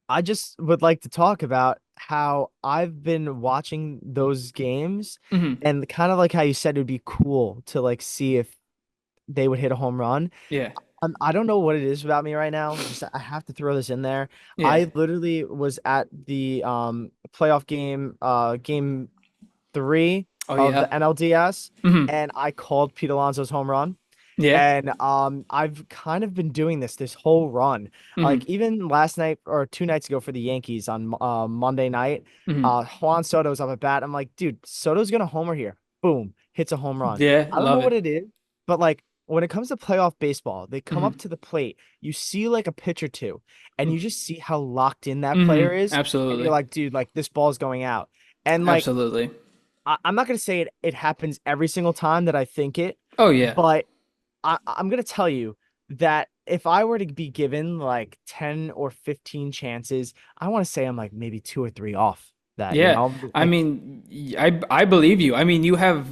I just would like to talk about how I've been watching those games Hmm. and kind of like how you said it would be cool to like see if they would hit a home run. Yeah. I don't know what it is about me right now. Just I have to throw this in there. Yeah. I literally was at the playoff game, game three Oh of yeah. the NLDS, Hmm. and I called Pete Alonso's home run. Yeah. And I've kind of been doing this whole run. Like Hmm. even last night or 2 nights ago for the Yankees on Monday night, Hmm. Juan Soto was up at bat. I'm like, dude, Soto's gonna homer here. Boom, hits a home run. Yeah. I don't know Love what it. it is, but like when it comes to playoff baseball, they come up Hmm. to the plate, you see like a pitch or two, and you just see how locked in that Hmm. player is, and you're Absolutely. like, dude, like this ball's going out. And like Absolutely. I'm not gonna say it happens every single time that I think it, Oh yeah. but I'm gonna tell you that if I were to be given like 10 or 15 chances, I want to say I'm like maybe two or three off that, Yeah, I Like mean, I believe you. I mean, you have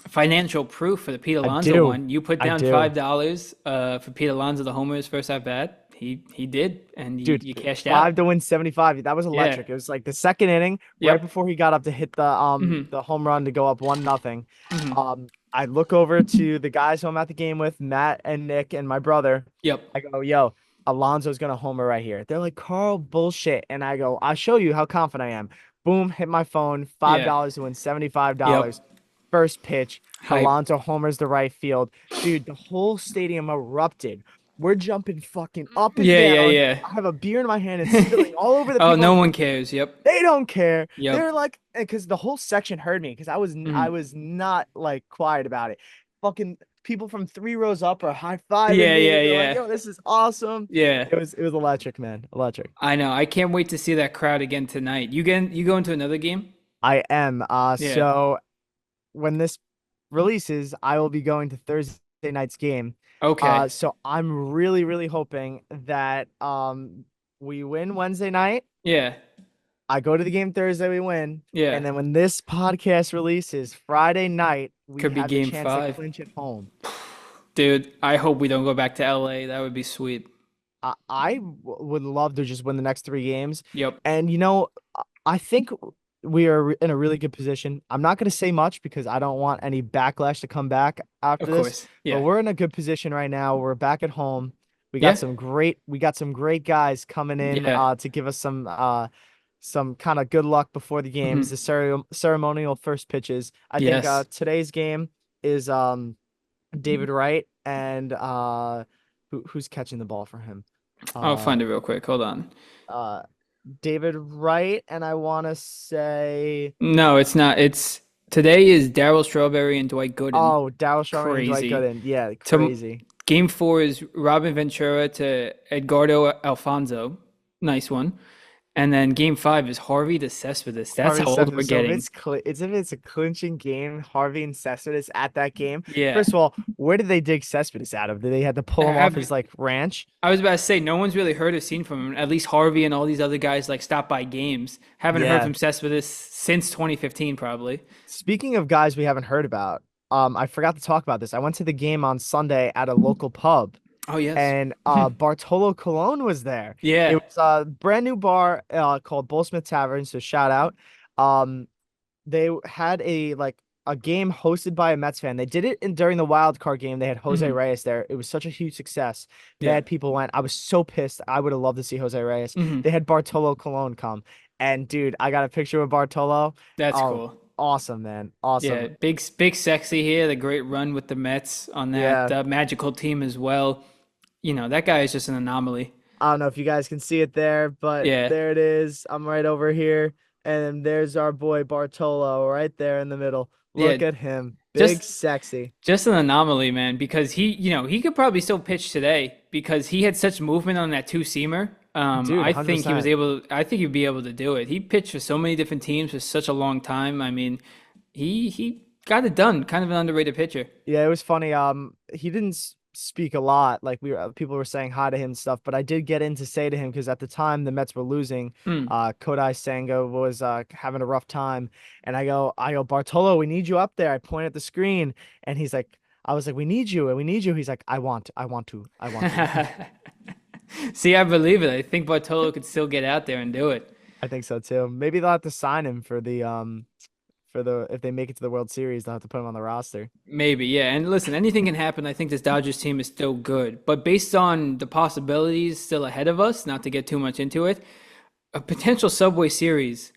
financial proof for the Pete I Alonso do. one. You put I down do. $5 for Pete Alonso the homer his first at bat. He did, and you Dude, you cashed out. 5 to win 75. That was Yeah. electric. It was like the second inning, right Yep. before he got up to hit Hmm. the home run to go up 1-0. Hmm. I look over to the guys who I'm at the game with, Matt and Nick and my brother. Yep. I go, yo, Alonso's gonna homer right here. They're like, Carl, bullshit. And I go, I'll show you how confident I am. Boom, hit my phone, five Yeah. dollars to win Yep. $75. First pitch, Hype. Alonso homers the right field. Dude, the whole stadium erupted. We're jumping fucking up and Yeah. Yeah. down. Yeah. I have a beer in my hand and spilling all over the Oh, people no on the one field. cares. Yep. They don't care. Yep. They're like, because the whole section heard me because I Hmm. was not like quiet about it. Fucking people from 3 rows up are high-fiving Yeah. me. Yeah. They're like, Yeah. yo, this is awesome. Yeah. It was electric, man. Electric. I know. I can't wait to see that crowd again tonight. You go into another game? I am. Yeah. So when this releases, I will be going to Thursday night's game. Okay. So I'm really, really hoping that we win Wednesday night. Yeah. I go to the game Thursday, we win. Yeah. And then when this podcast releases Friday night, we Could be have the game chance to five. clinch it home. Dude, I hope we don't go back to LA. That would be sweet. Would love to just win the next 3 games. Yep. And I think we are in a really good position. I'm not going to say much because I don't want any backlash to come back Of after this, course. but Yeah. we're in a good position right now. We're back at home. Yeah. We got some great guys coming in Yeah. to give us some kind of good luck before the games, Hmm. the ceremonial first pitches. I think Yes. today's game is David Wright and who's catching the ball for him? I'll Uh find it real quick. Hold on. uh David Wright, and I want to say, No, it's not. It's today is Daryl Strawberry and Dwight Gooden. oh, Darryl Strawberry and Dwight Crazy. Gooden. Yeah, To crazy. game four is Robin Ventura to Edgardo Alfonso. Nice one. And then game five is Harvey to Cespedes. That's Harvey how old we're Cespedes. So getting. if it's a clinching game, Harvey and Cespedes at that game. Yeah. First of all, where did they dig Cespedes out of? Did they have to pull him off his Have like ranch? I was about to say, no one's really heard or seen from him. At least Harvey and all these other guys like stop by games. Haven't heard Yeah. from Cespedes since 2015, probably. Speaking of guys we haven't heard about, I forgot to talk about this. I went to the game on Sunday at a local pub, Oh yes. and Bartolo Colon was there. It Yeah. was a brand new bar called Bullsmith Tavern, so shout out. Um, they had a a game hosted by a Mets fan. They did it during the wild card game. They had Jose Hmm. Reyes there. It was such a huge success. Yeah. Mad people went. I was so pissed. I would have loved to see Jose Reyes. Hmm. They had Bartolo Colon come. And dude, I got a picture with Bartolo. That's Oh, cool. awesome, man. Yeah, Awesome. big sexy here. The great run with the Mets on that Yeah. magical team as well. That guy is just an anomaly. I don't know if you guys can see it there, but Yeah, there it is. I'm right over here. And there's our boy Bartolo right there in the middle. yeah, Look at him. Big, just sexy. just an anomaly, man. Because he could probably still pitch today because he had such movement on that two seamer. Dude, I think he was 100%. able. I think he'd be able to do it. He pitched for so many different teams for such a long time. I mean, he got it done. Kind of an underrated pitcher. Yeah, it was funny. He didn't speak a lot. Like people were saying hi to him and stuff, but I did get in to say to him because at the time the Mets were losing. Mm. Kodai Senga was having a rough time, and I go, Bartolo, we need you up there. I point at the screen, and he's like, I was like, we need you, and we need you. He's like, I want to, I want to. See, I believe it. I think Bartolo could still get out there and do it. I think so too. Maybe they'll have to sign him for the if they make it to the World Series, they'll have to put him on the roster. Maybe, yeah. And listen, anything can happen. I think this Dodgers team is still good. But based on the possibilities still ahead of us, not to get too much into it, a potential Subway Series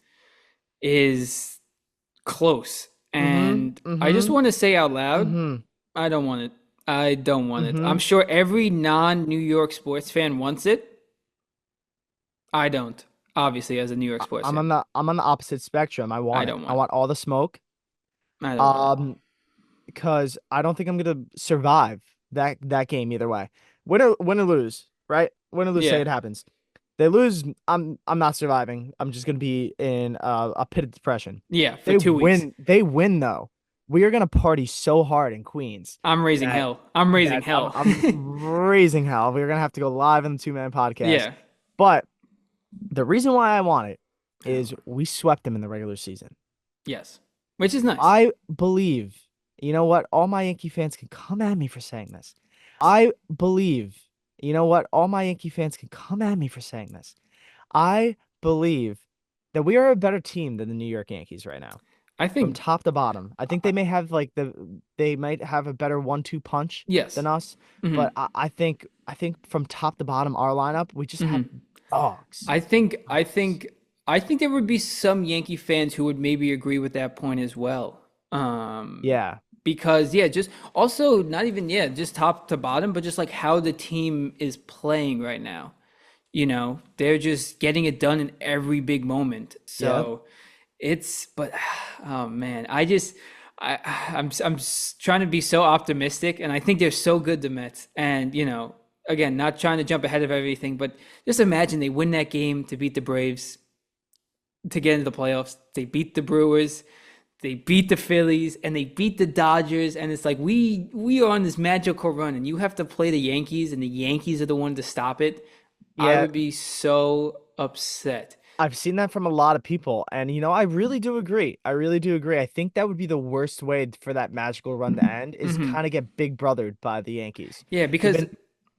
is close. Mm-hmm. And I just Mm-hmm. want to say out loud, Mm-hmm. I don't want it. I don't want it. Mm-hmm. I'm sure every non-New York sports fan wants it. I don't, obviously, as a New York sports fan. I'm on the opposite spectrum. I I want it. don't I want it. want all the smoke. I don't want it. Um, because I don't think I'm gonna survive that game either way. Win or lose, right? Win or lose, say Yeah. it happens. They lose, I'm not surviving. I'm just gonna be in a pit of depression. Yeah, for 2 weeks. They win though. We are gonna party so hard in Queens I'm raising that hell. I'm raising that hell. I'm raising hell. We're gonna have to go live in the two-man podcast. Yeah. But the reason why I want it Oh, is we swept them in the regular season. yes. Which is nice. I believe, you know what? All my Yankee fans can come at me for saying this. I believe, you know what? All my Yankee fans can come at me for saying this. I believe that we are a better team than the New York Yankees right now, I from think top to bottom. I think they may have like they might have a better 1-2 punch yes. than us, Hmm. but I think from top to bottom, our lineup, we just have Hmm. dogs. I think I Dogs. think I think there would be some Yankee fans who would maybe agree with that point as well. Yeah. Because yeah, just also not even yeah, just top to bottom, but just like how the team is playing right now. They're just getting it done in every big moment. Yeah. So but oh man, I'm trying to be so optimistic, and I think they're so good, the Mets. And again, not trying to jump ahead of everything, but just imagine they win that game to beat the Braves to get into the playoffs. They beat the Brewers, they beat the Phillies, and they beat the Dodgers. And it's like we are on this magical run, and you have to play the Yankees, and the Yankees are the one to stop it. I Yeah. would be so upset. I've seen that from a lot of people, and I really do agree. I really do agree. I think that would be the worst way for that magical run to end is Hmm. kind of get big brothered by the Yankees. Yeah, We've because been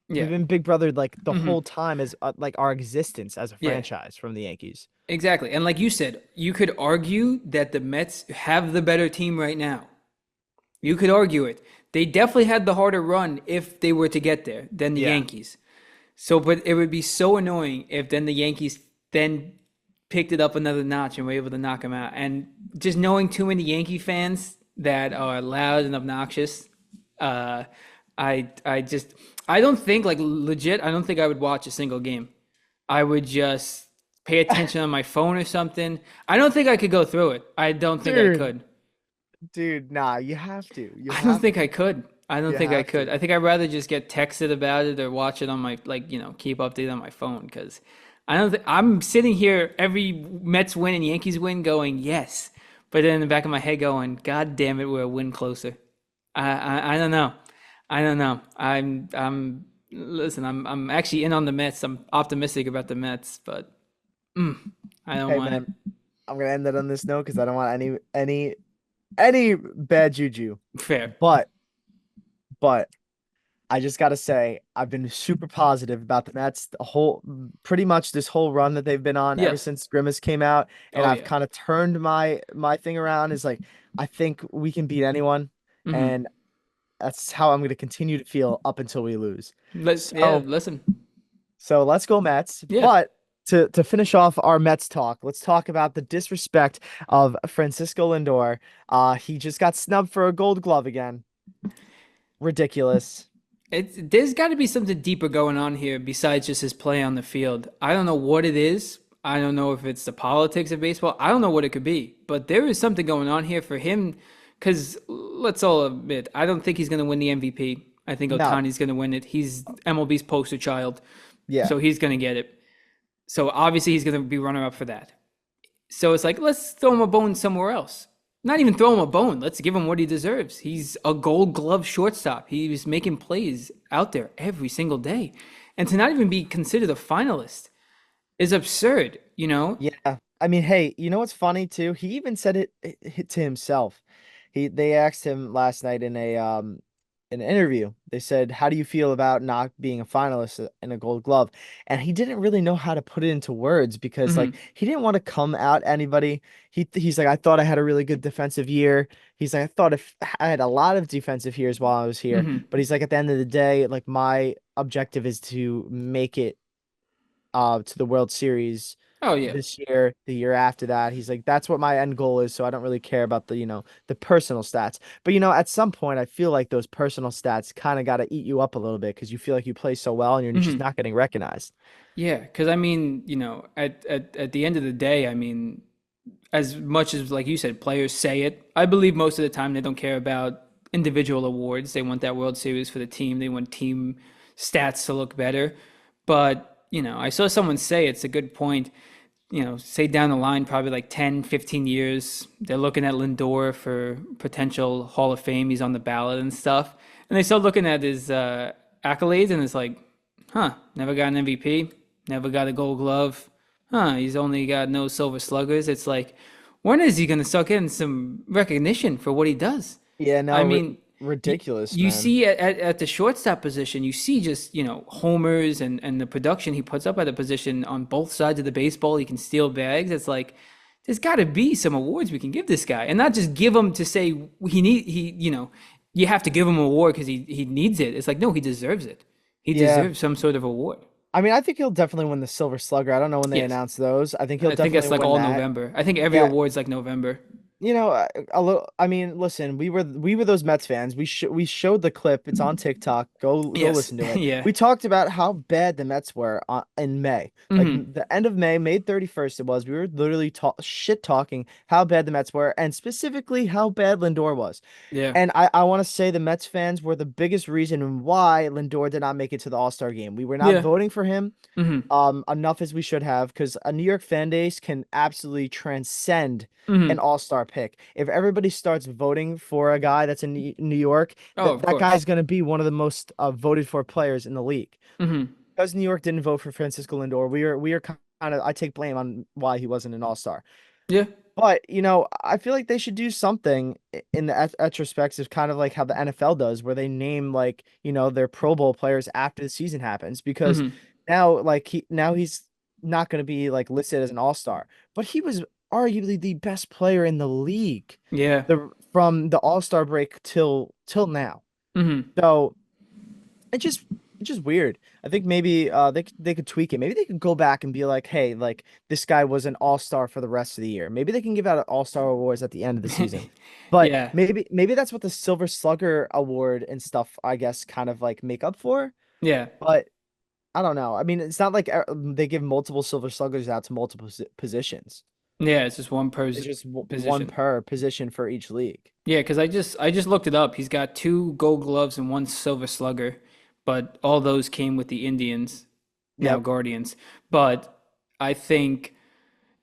we've yeah, been big brothered like the hmm whole time as like our existence as a yeah, franchise from the Yankees. exactly. And like you said, you could argue that the Mets have the better team right now. You could argue it. They definitely had the harder run if they were to get there than the Yeah. Yankees. So, but it would be so annoying if then the Yankees then picked it up another notch and were able to knock them out. And just knowing too many Yankee fans that are loud and obnoxious, uh, I don't think like legit. I don't think I would watch a single game. I would just pay attention on my phone or something. I don't think I could go through it. I don't think I Dude, could. dude, nah, you have to. You I don't have think to. I could. I don't You think I have could. to. I think I'd rather just get texted about it or watch it on my keep updated on my phone because I don't think I'm sitting here every Mets win and Yankees win going yes, but then in the back of my head going God damn it, we're a win closer. I don't know. I don't know. I'm listen. I'm actually in on the Mets. I'm optimistic about the Mets, but mm, I don't Hey want it. man, I'm gonna end it on this note because I don't want any bad juju. Fair. But but I just gotta say, I've been super positive about the Mets pretty much this whole run that they've been on ever Yes. since Grimace came out, and Oh I've yeah. kind of turned my thing around. Is like I think we can beat anyone, Hmm. and that's how I'm going to continue to feel up until we lose. Yeah, So, listen. so let's go Mets. Yeah. But to finish off our Mets talk, let's talk about the disrespect of Francisco Lindor. He just got snubbed for a Gold Glove again. Ridiculous. There's got to be something deeper going on here besides just his play on the field. I don't know what it is. I don't know if it's the politics of baseball. I don't know what it could be, but there is something going on here for him. Because let's all admit, I don't think he's going to win the MVP. I think No. Otani's going to win it. He's MLB's poster child, Yeah. so he's going to get it. So obviously he's going to be runner up for that. So it's like, let's throw him a bone somewhere else. Not even throw him a bone. Let's give him what he deserves. He's a gold glove shortstop. He's making plays out there every single day. And to not even be considered a finalist is absurd, you know? Yeah. I mean, hey, you know what's funny too? He even said it to himself. They asked him last night in a an interview. They said, "How do you feel about not being a finalist in a Gold Glove?" And he didn't really know how to put it into words because like Hmm. he didn't want to come out anybody. He's like, "I thought I had a really good defensive year." He's like, "I thought if I had a lot of defensive years while I was here." Hmm. But he's like, "At the end of the day, like my objective is to make it to the World Series Oh, yeah. this year, the year after that." He's like, that's what my end goal is. So I don't really care about the personal stats. But at some point, I feel like those personal stats kind of got to eat you up a little bit because you feel like you play so well and you're just Hmm. not getting recognized. Yeah. Because, I mean, at the end of the day, I mean, as much as, like you said, players say it, I believe most of the time they don't care about individual awards. They want that World Series for the team. They want team stats to look better. But, I saw someone say it's a good point. Say down the line, probably like 10, 15 years, they're looking at Lindor for potential Hall of Fame. He's on the ballot and stuff. And they start looking at his accolades, and it's like, huh, never got an MVP, never got a gold glove. Huh, he's only got no silver sluggers. It's like, when is he going to start getting some recognition for what he does? Yeah, I no, mean, you, ridiculous, you man. see at the shortstop position, you see just, homers and the production he puts up at a position on both sides of the baseball. He can steal bags. It's like, there's got to be some awards we can give this guy and not just give him to say you have to give him an award because he needs it. It's like, no, he deserves it. He Yeah. deserves some sort of award. I mean, I think he'll definitely win the Silver Slugger. I don't know when they Yes. announce those. I think he'll I think definitely it's like win all that. November. I think every Yeah, award's like November. a little. I mean, listen, we were those Mets fans. We showed the clip. It's on TikTok. Go Yes. listen to it. Yeah. We talked about how bad the Mets were in May, like Hmm. the end of May, May 31st. It was. We were literally shit talking how bad the Mets were, and specifically how bad Lindor was. Yeah. And I want to say the Mets fans were the biggest reason why Lindor did not make it to the All-Star game. We were not Yeah. voting for him Hmm. enough as we should have because a New York fan base can absolutely transcend an Hmm. all-star pick. If everybody starts voting for a guy that's in New York, Oh, that of that guy's course. going to be one of the most voted for players in the league. Hmm. Because New York didn't vote for Francisco Lindor, we are kind of I take blame on why he wasn't an all-star. Yeah. But, I feel like they should do something in the retrospective, kind of like how the NFL does, where they name like, their Pro Bowl players after the season happens. Because Hmm. now, like he's not going to be like listed as an all-star, but he was arguably the best player in the league, Yeah. from the All-Star break till now. Hmm. So it's just it's just weird. I think maybe they could tweak it. Maybe they could go back and be like, hey, like this guy was an all-star for the rest of the year. Maybe they can give out an all-star awards at the end of the season. But Yeah. maybe that's what the Silver Slugger award and stuff, I guess, kind of like make up for. Yeah. But I don't know. I mean, it's not like they give multiple Silver Sluggers out to multiple positions. Yeah. It's just one per It's just one position. per position for each league. Yeah, because I just looked it up. He's got two Gold Gloves and one Silver Slugger, but all those came with the Indians, now Yep. Guardians. But I think,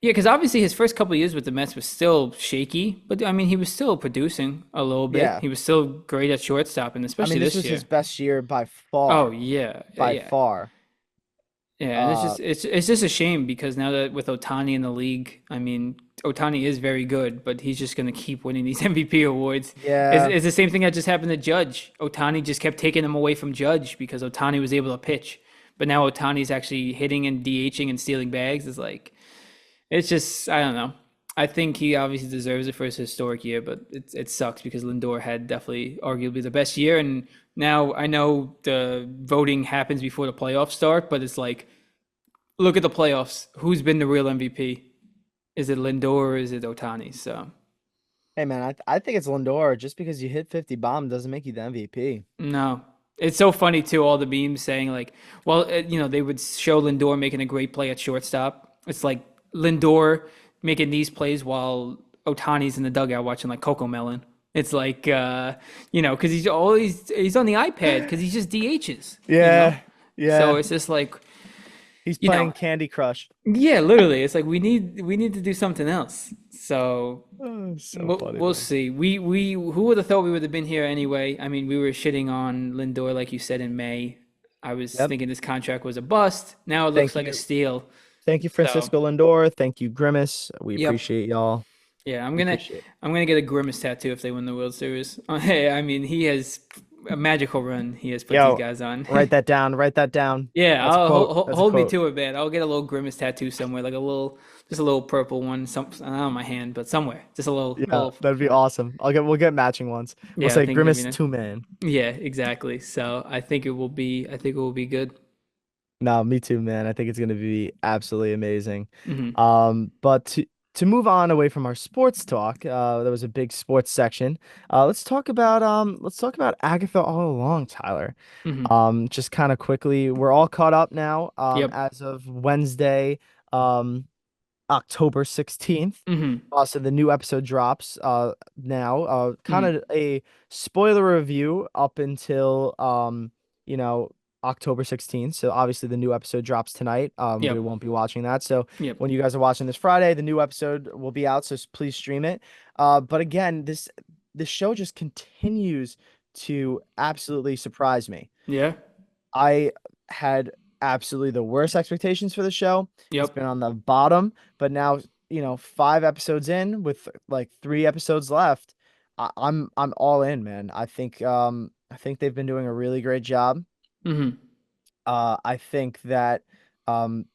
yeah, because obviously his first couple of years with the Mets was still shaky, but I mean he was still producing a little bit. Yeah. He was still great at shortstop, and I especially mean, this this was his year. best year by Oh far. yeah, By yeah. far. Yeah, and it's Uh, just it's just a shame because now that with Otani in the league, I mean, Otani is very good, but he's just gonna keep winning these MVP awards. yeah. It's the same thing that just happened to Judge. Otani just kept taking them away from Judge because Otani was able to pitch, but now Otani's actually hitting and DHing and stealing bags. It's like it's just I don't know. I think he obviously deserves it for his historic year, but it sucks because Lindor had definitely arguably the best year. And now I know the voting happens before the playoffs start, but it's like, look at the playoffs. Who's been the real MVP? Is it Lindor or is it Otani? So Hey man, I think it's Lindor. Just because you hit 50 bomb doesn't make you the MVP. no. It's so funny too, all the memes saying like, well, they would show Lindor making a great play at shortstop. It's like Lindor making these plays while Otani's in the dugout watching like Coco Melon. It's like, because he's on the iPad because he's just DHs. Yeah, So yeah. it's just like, He's you know, playing Candy Crush. yeah, literally, it's like we need to do something else. So Oh, so we'll, funny, we'll man. see. We who would have thought we would have been here anyway? I mean, we were shitting on Lindor like you said in May. I was Yep. thinking this contract was a bust. Now it looks Thank like a you. steal. Thank you, So, Francisco Lindor. Thank you, Grimace. We yep. appreciate y'all. Yeah, We appreciate it. I'm gonna get a Grimace tattoo if they win the World Series. Hey, I mean, he has a magical run he has put these Yo, guys on. write that down. Write that down. Yeah, That's a quote. That's a hold me quote. to it, man. I'll get a little Grimace tattoo somewhere, like just a little purple one, not on my hand, but somewhere, just a Yeah, little that'd be one. awesome. We'll get matching ones. We'll Yeah, I say think that'd be Grimace nice. 2-man. Yeah, exactly. So I think it will be good. No, me too, man. I think it's gonna be absolutely amazing. Hmm. But to move on away from our sports talk, there was a big sports section. Let's talk about Agatha All Along, Tyler. Hmm. Just kind of quickly, we're all caught up now. Yep. As of Wednesday, um, October 16th. Hmm. So the new episode drops now. Kind Hmm. of a spoiler review up until you know, October 16th. So obviously the new episode drops tonight. We Yep. won't be watching that. So Yep. when you guys are watching this Friday, the new episode will be out, so please stream it. But again, this show just continues to absolutely surprise me. Yeah. I had absolutely the worst expectations for the show. It's Yep. been on the bottom, but now, 5 episodes in with like 3 episodes left, I'm all in, man. I think they've been doing a really great job. Hmm. I think that um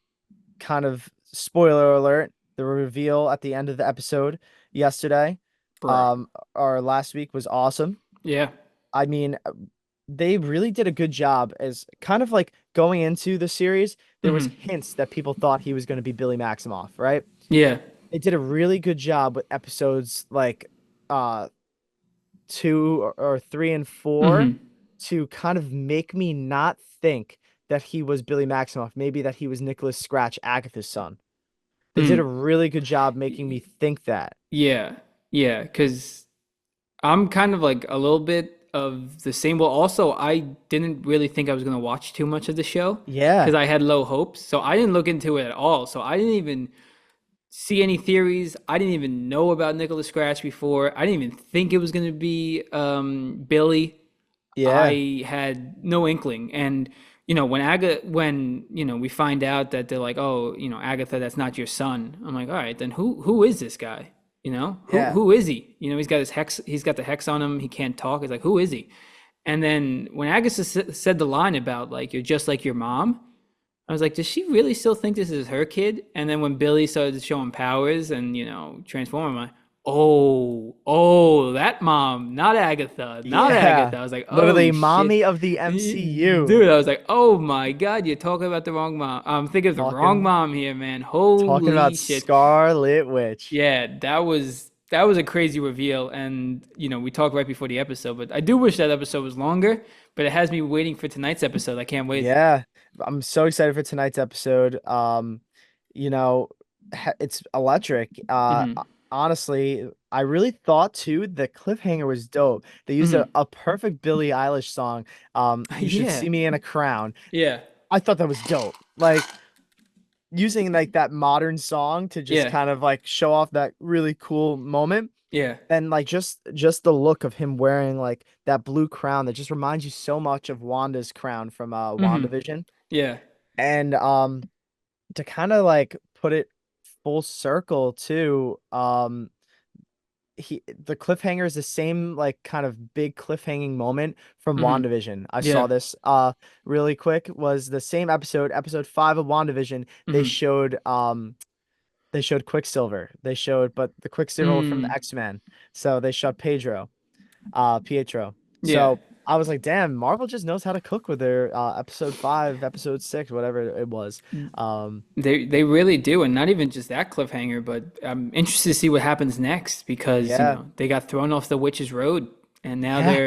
kind of spoiler alert, the reveal at the end of the episode yesterday, Bro. or last week was awesome. Yeah. I mean, they really did a good job as kind of like going into the series. There was Hmm. hints that people thought he was going to be Billy Maximoff, right? Yeah. They did a really good job with episodes like uh 2 or 3 and 4 Hmm. to kind of make me not think that he was Billy Maximoff, maybe that he was Nicholas Scratch, Agatha's son. They did a Mm. really good job making me think that. Yeah. Yeah. Because I'm kind of like a little bit of the same. Well, also, I didn't really think I was going to watch too much of the show because Yeah. I had low hopes. So I didn't look into it at all. So I didn't even see any theories. I didn't even know about Nicholas Scratch before. I didn't even think it was going to be Billy. Yeah. I had no inkling. And when we find out that they're like, oh, Agatha, that's not your son. I'm like, all right, then who is this guy? Who Yeah. who is he? He's got his hex. He's got the hex on him. He can't talk. He's like, who is he? And then when Agatha said the line about like you're just like your mom, I was like, does she really still think this is her kid? And then when Billy started showing powers and, transforming, I'm like, oh, that mom, not Agatha, not Yeah. Agatha. I was like, oh Literally shit. mommy of the MCU. Dude, I was like, oh my God, you're talking about the wrong mom. I'm thinking of the wrong Talking mom here, man. talking Holy about shit. Scarlet Witch. Yeah, that was a crazy reveal. And, we talked right before the episode, but I do wish that episode was longer, but it has me waiting for tonight's episode. I can't wait. Yeah, I'm so excited for tonight's episode. You know, it's electric. Hmm. Honestly, I really thought too the cliffhanger was dope. They used Hmm. a perfect Billie Eilish song. You should Yeah. see me in a crown. Yeah. I thought that was dope. Like using like that modern song to just Yeah. kind of like show off that really cool moment. Yeah. And like just the look of him wearing like that blue crown that just reminds you so much of Wanda's crown from Hmm. WandaVision. Yeah. And to kind of like put it full circle too, the cliffhanger is the same like kind of big cliffhanging moment from Hmm. WandaVision. I saw Yeah. this really quick, was the same episode 5 of WandaVision. They Hmm. showed They showed Quicksilver. They showed, but the Quicksilver from the Mm, X-Men. So they showed Pietro. yeah. So I was like, damn, Marvel just knows how to cook with their episode 5, episode 6, whatever it was. Um, They really do, and not even just that cliffhanger, but I'm interested to see what happens next because, yeah, they got thrown off the witch's road and now yeah,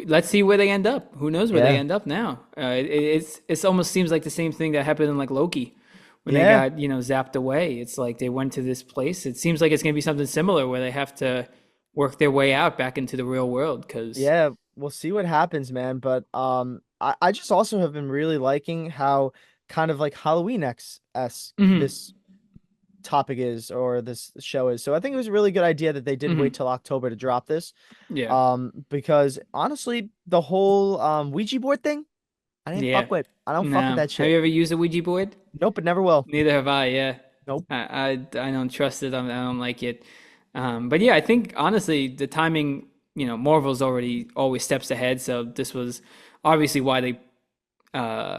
let's see where they end up. Who knows where they yeah, end up now? It's almost seems like the same thing that happened in like Loki when they yeah, got, zapped away. It's like they went to this place. It seems like it's going to be something similar where they have to work their way out back into the real world because yeah. We'll see what happens, man. But I just also have been really liking how kind of like Halloween esque hmm this topic is or this show is. So I think it was a really good idea that they did wait hmm till October to drop this. yeah. Because honestly, the whole Ouija board thing, I didn't Yeah. fuck with. I don't fuck with No. that Have you shit. ever used a Ouija board? Nope, it never will. Neither have I. Yeah, Nope. I don't trust it. I don't like it. But yeah, I think honestly the timing. Marvel's already always steps ahead, so this was obviously why they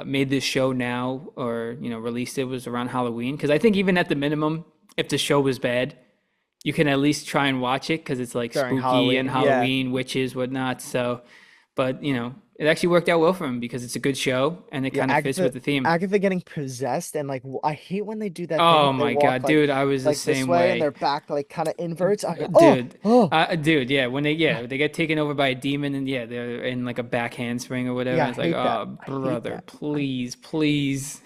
made this show now or released it was around Halloween. Because I think even at the minimum, if the show was bad, you can at least try and watch it because it's like During spooky and Halloween. Yeah. Halloween, witches, whatnot. So, but it actually worked out well for him because it's a good show and it Yeah, kind of fits with the theme. Agatha getting possessed and like I hate when they do that thing Oh where they my walk God, dude, I was the like this same way and their way. back like kind of inverts. I go, oh, Dude, oh, yeah, when ah, they get taken over by a demon and yeah, they're in like a back handspring or whatever. yeah, And I it's like, hate that. oh, I hate brother, that. I please, please.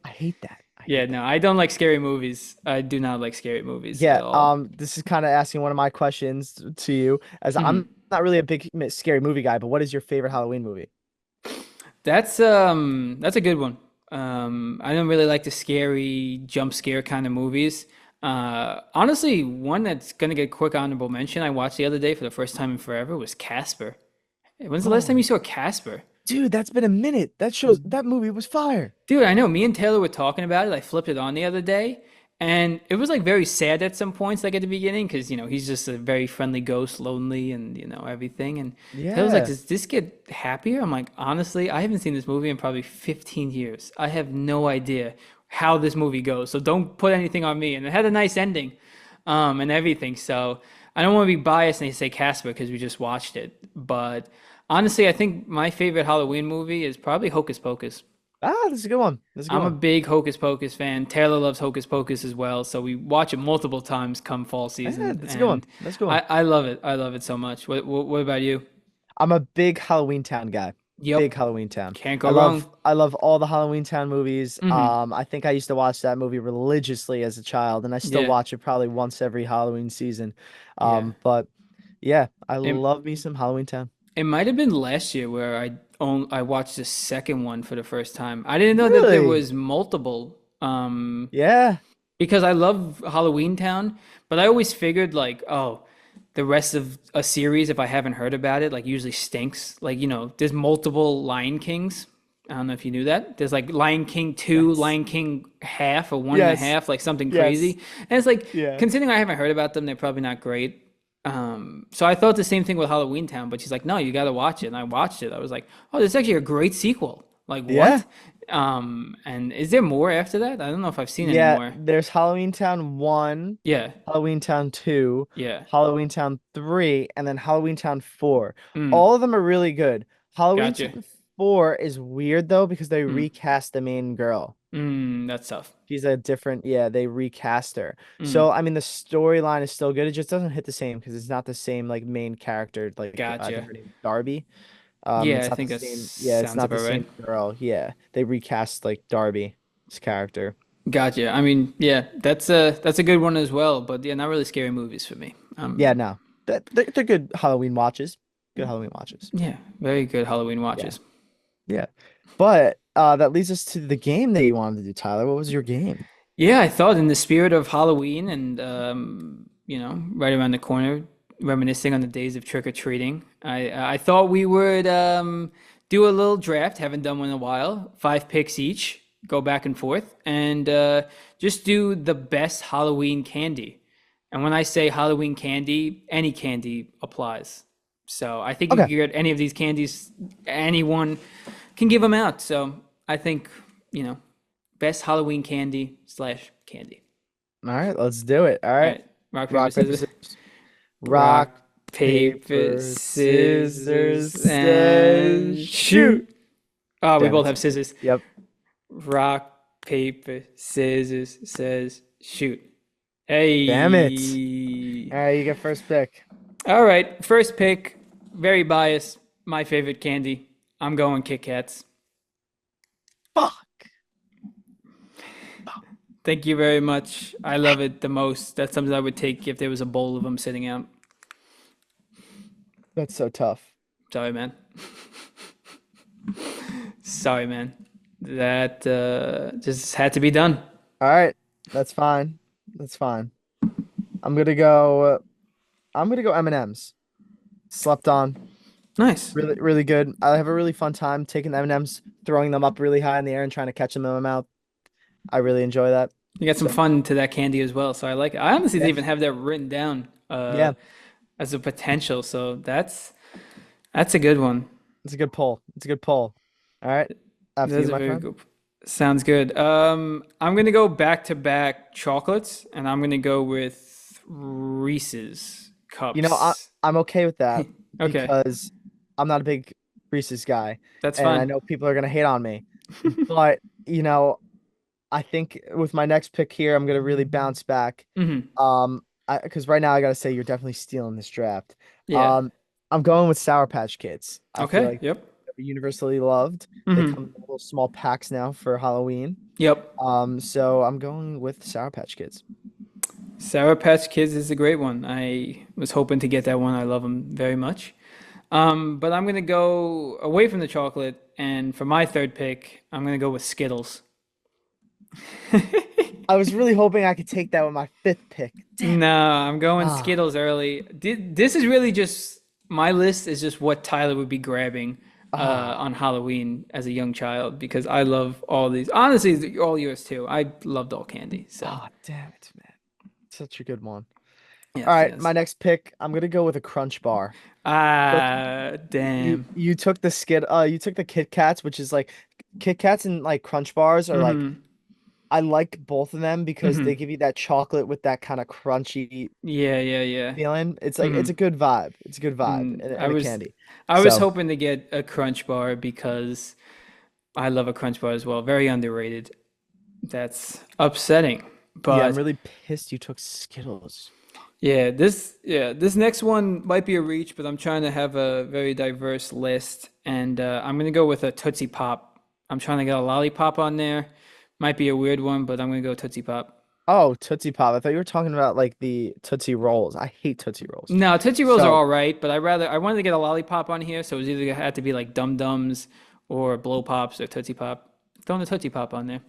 I hate that. I Yeah, hate no, that. I don't like scary movies. I do not like scary movies Yeah, at all. this is kind of asking one of my questions to you, as Mhm. I'm not really a big scary movie guy, but what is your favorite Halloween movie? That's a good one. I don't really like the scary jump scare kind of movies. Honestly, one that's gonna get a quick honorable mention I watched the other day for the first time in forever was Casper. When's the last time Oh, you saw Casper? dude, that's been a minute. That shows that movie was fire. Dude, I know. Me and Taylor were talking about it. I flipped it on the other day, and it was like very sad at some points, like at the beginning, because he's just a very friendly ghost, lonely, and everything. And Taylor's like, Yeah. "Does this get happier?" I'm like, honestly, I haven't seen this movie in probably 15 years. I have no idea how this movie goes, so don't put anything on me. And it had a nice ending, and everything. So I don't want to be biased and say Casper because we just watched it, but honestly, I think my favorite Halloween movie is probably Hocus Pocus. Ah, this is a good one. This is a good I'm a one. big Hocus Pocus fan. Taylor loves Hocus Pocus as well, so we watch it multiple times come fall Yeah, season, that's a good one. and That's a good one. I love it. I love it so much. What about you? I'm a big Halloween Town guy. Big Yep, Halloween Town. can't go wrong. I love all the Halloween Town movies. hmm I think I used to watch that movie religiously as a child, and I still Yeah, watch it probably once every Halloween season. yeah. But yeah, I It love me some Halloween Town. it might have been last year where I watched the second one for the first time. I didn't know that there Really? was multiple. Yeah. Because I love Halloween Town, but I always figured like, oh, the rest of a series, if I haven't heard about it, like usually stinks. Like, there's multiple Lion Kings. I don't know if you knew that. There's like Lion King 2, Yes. Lion King half, or one and a Yes. half, like something Yes. crazy. And it's like, Yeah. considering I haven't heard about them, they're probably not great. So I thought the same thing with Halloween Town, but she's like, no, you got to watch it. And I watched it. I was like, oh, this is actually a great sequel. Like, Yeah. what? And is there more after that? I don't know if I've seen any Yeah. more. There's Halloween Town 1, Yeah, Halloween Town 2, yeah. Halloween Town 3, and then Halloween Town 4. Mm, All of them are really good. Halloween gotcha. Town 4 is weird though because they Mm, recast the main girl. that's tough. She's a different, yeah, they recast her. Mm, So, I mean, the storyline is still good. It just doesn't hit the same because it's not the same like main character. Like I think gotcha. her name is Darby. Yeah, It's I not the think that same. Yeah, it's sounds not the about right. same girl. Yeah, they recast like Darby's character. Gotcha. I mean, yeah, that's a good one as well. But yeah, not really scary movies for me. Yeah, no, they're good Halloween watches. Good Halloween watches. Yeah, very good Halloween Yeah, watches. yeah. But that leads us to the game that you wanted to do, Tyler. What was your game? Yeah, I thought in the spirit of Halloween and right around the corner, reminiscing on the days of trick or treating, I thought we would do a little draft. Haven't done one in a while. 5 picks each, go back and forth, and just do the best Halloween candy. And when I say Halloween candy, any candy applies. So I think you Okay. can get any of these candies, anyone can give them out. So I think, best Halloween candy / candy. All right, let's do it. All All right. right, rock, paper, Rock, paper, scissors. scissors. Rock, Rock, paper, paper, scissors, scissors, and shoot. shoot. Oh, we Damn both it. have scissors. Yep. Rock, paper, scissors, says shoot. Damn it. Hey. All right, you get first pick. All right, first pick, very biased. My favorite candy. I'm going Kit Kats. Fuck. Thank you very much. I love it the most. That's something I would take if there was a bowl of them sitting out. That's so tough. Sorry, man. Sorry, man. That just had to be done. All right, that's fine. That's fine. I'm gonna go. I'm gonna go M&Ms. Slept on. Nice. Really, really good. I have a really fun time taking the M&Ms, throwing them up really high in the air, and trying to catch them in my mouth. I really enjoy that. You got some So fun to that candy as well, so I like it. I honestly didn't yeah, even have that written down yeah, as a potential, so that's a good one. it's a good pull. It's a good pull. All right, after you, That's a my very friend. good. Sounds good. I'm gonna go back to back chocolates, and I'm gonna go with Reese's You know, I cups. I'm okay with that Okay, because I'm not a big Reese's guy, that's and I fine. know people are gonna hate on me. But I think with my next pick here, I'm gonna really bounce back. Hmm. Because right now I gotta say you're definitely stealing this draft. Yeah. Um, I'm going with Sour Patch Kids. I feel Okay. like Yep. they're universally loved. They come in Hmm. little small packs now for Halloween. Yep. So I'm going with Sour Patch Kids. Sour Patch Kids is a great one. I was hoping to get that one. I love them very much. But I'm gonna go away from the chocolate, and for my third pick, I'm gonna go with Skittles. I was really hoping I could take that with my fifth pick. Damn it. No, I'm going Ah, Skittles early. This is really just my list is just what Tyler would be grabbing on ah, Halloween as a young child because I love all these. Honestly, all yours too. I loved all candy. So damn it, man. Such a good one. All yes, right, my yes. next pick, I'm gonna go with a Crunch Bar. Look, Damn. you took the you took the Kit Kats, which is like Kit Kats and like Crunch Bars are like Mm-hmm. I like both of them because they Mm-hmm. give you that chocolate with that kind of crunchy Yeah, yeah, yeah. feeling. It's like it's a Mm-hmm. good vibe. It's a good vibe Mm, and a candy. I was So hoping to get a Crunch Bar because I love a Crunch Bar as well. Very underrated. That's upsetting. yeah, I'm But really pissed you took Skittles. this next one might be a reach, but I'm trying to have a very diverse list, and I'm gonna go with a Tootsie Pop. I'm trying to get a lollipop on there. Might be a weird one, but I'm gonna go Tootsie Pop. Oh, Tootsie Pop. I thought you were talking about like the Tootsie Rolls. I hate Tootsie Rolls. No, Tootsie Rolls are So all right, but I wanted to get a lollipop on here, so it was either had to be like Dum Dums or Blow Pops or Tootsie Pop. Throwing the Tootsie Pop on there.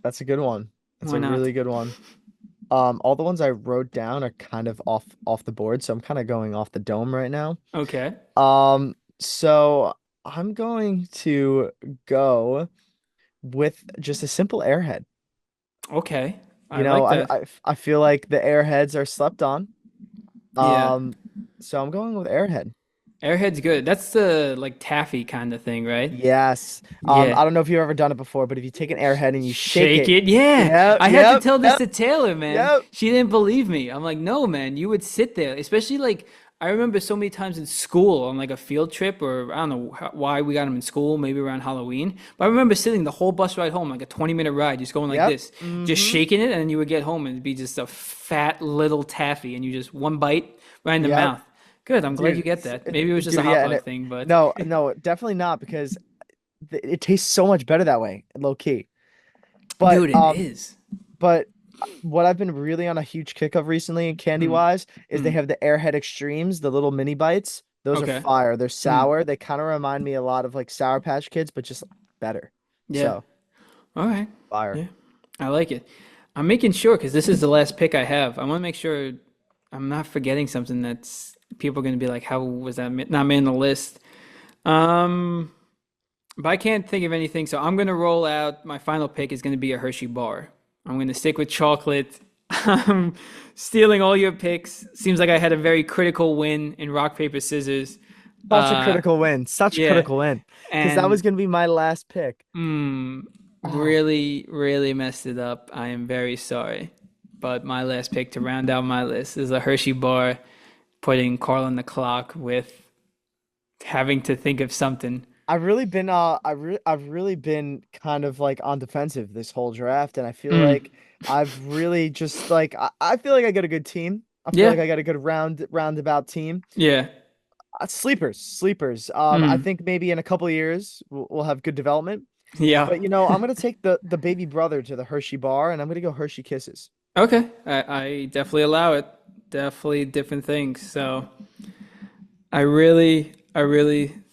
that's a good one. That's Why a not? really good one. All the ones I wrote down are kind of off the board, so I'm kind of going off the dome right now. Okay. So I'm going to go with just a simple airhead. Okay. I You know, like that. I feel like the airheads are slept on. Yeah. Um, so I'm going with airhead. Airhead's good. That's the like taffy kind of thing, right? Yes. Yeah. I don't know if you've ever done it before, but if you take an airhead and you shake Shake it, it. Yeah. yep, I had to yep, tell this yep, to Taylor, man. yep, She didn't believe me. I'm like, no, man, you would sit there, especially like I remember so many times in school on like a field trip, or I don't know why we got them in school, maybe around Halloween. But I remember sitting the whole bus ride home, like a 20-minute ride, just going like yep. this, just Mm-hmm. shaking it, and then you would get home and it'd be just a fat little taffy, and you just one bite right in the Yep. mouth. Good. I'm glad you Dude, get that. Maybe it was just a dude, hot yeah, and dog it thing, but no, no, definitely not because it tastes so much better that way, low key. But dude, it is. but what I've been really on a huge kick of recently, candy Mm, wise, is they mm, have the Airhead Extremes, the little mini bites. Those are okay. fire. They're Mm, sour. They kind of remind me a lot of like Sour Patch Kids, but just better. yeah. So All right. fire. Yeah. I like it. I'm making sure because this is the last pick I have. I want to make sure I'm not forgetting something that's people are going to be like, how was that not made on the list? Um, but I can't think of anything, so I'm going to roll out. My final pick is going to be a Hershey bar. I'm going to stick with chocolate. I'm stealing all your picks. Seems like I had a very critical win in rock, paper, scissors. Such a Uh, critical win. Such a yeah. critical win. Because that was And gonna be my last pick. mm, Oh, really, really messed it up. I am very sorry. but my last pick to round out my list is a Hershey bar, putting Carl on the clock with having to think of something. I've really been kind of like on defensive this whole draft, and I feel Mm, like I've really just like I feel like I got a good team. I feel yeah, like I got a good roundabout team. yeah, Sleepers. I mm, think maybe in a couple of years we'll have good development. yeah. But you know, I'm gonna take the baby brother to the Hershey bar, and I'm gonna go Hershey Kisses. Okay, I definitely allow it. Definitely different things. So I really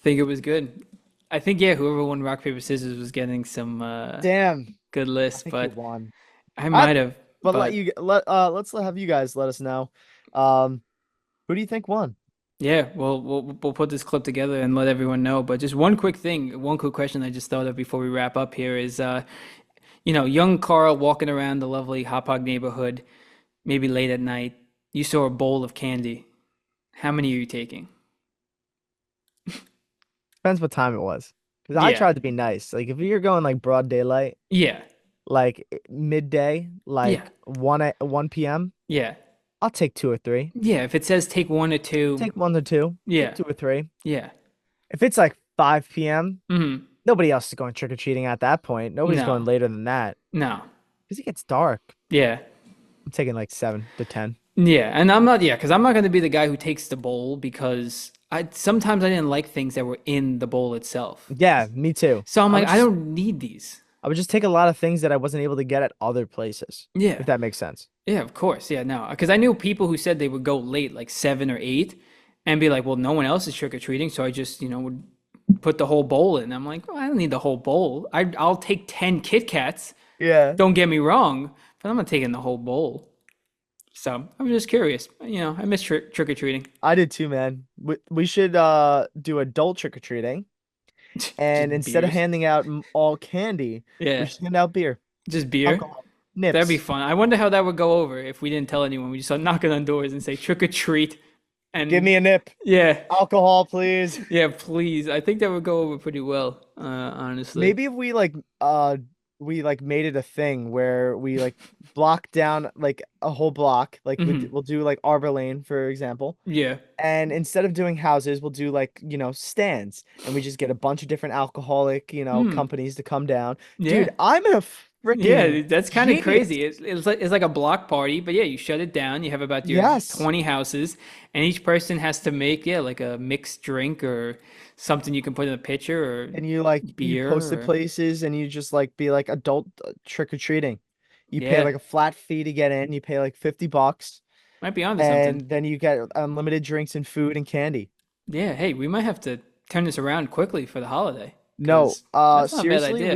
think it was good. I think yeah, whoever won rock paper scissors was getting some Damn, good I lists, think you but won. I I might have. but But let's have you guys let us know. Um, who do you think won? yeah, we'll put this clip together and let everyone know. But just one quick thing, one quick question I just thought of before we wrap up here is, young Carl walking around the lovely Hauppauge neighborhood, maybe late at night. You saw a bowl of candy. How many are you taking? Depends what time it was. Because I Yeah, tried to be nice. Like if you're going like broad daylight, yeah, like midday, yeah, like 1 p.m., yeah, I'll take two or three. yeah. If it says take one or two, Take one or two. Take yeah, two or three. yeah. If it's like 5 p.m., Mm, nobody else is going trick-or-treating at that point. Nobody's no, going later than that. no, Because it gets dark. yeah. I'm taking like 7 to 10. Yeah, and I'm not, yeah, because I'm not going to be the guy who takes the bowl because sometimes I didn't like things that were in the bowl itself. Yeah, me too. So I'm like, I don't need these. I would just take a lot of things that I wasn't able to get at other places, Yeah, if that makes sense. yeah, of course. Yeah, no, because I knew people who said they would go late, like 7 or 8, and be like, well, no one else is trick or treating, so I just, would put the whole bowl in. I'm like, well, I don't need the whole bowl. I'll take 10 Kit Kats. Yeah. Don't get me wrong, but I'm not taking the whole bowl. So I'm just curious. I miss trick or treating. I did too, man. We should do adult trick-or-treating. And Just instead of beers. handing out all candy, we Yeah, should hand out beer, just beer. alcohol, That'd be nips. fun. I wonder how that would go over if we didn't tell anyone. We just start knocking on doors and say trick or treat. Give And me a nip. yeah, Alcohol, please. yeah, please. I think that would go over pretty well, honestly. Maybe if we like made it a thing where we like block down like a whole block, like Hmm. we'll do like Arbor Lane, for example. Yeah, And instead of doing houses, we'll do like, stands. And we just get a bunch of different alcoholic, hmm. companies to come down. Dude, Yeah. I'm a freaking Yeah, that's kind of genius. crazy. It's like a block party, but yeah, you shut it down. You have about your Yes. 20 houses, and each person has to make, yeah, like a mixed drink or something you can put in a pitcher or And you beer post it or places and you just like be like adult trick or treating. You pay yeah, like a flat fee to get in. You pay like $50 might be onto something. and then you get unlimited drinks and food and candy. Yeah, hey, we might have to turn this around quickly for the holiday No, because that's not a bad seriously, idea.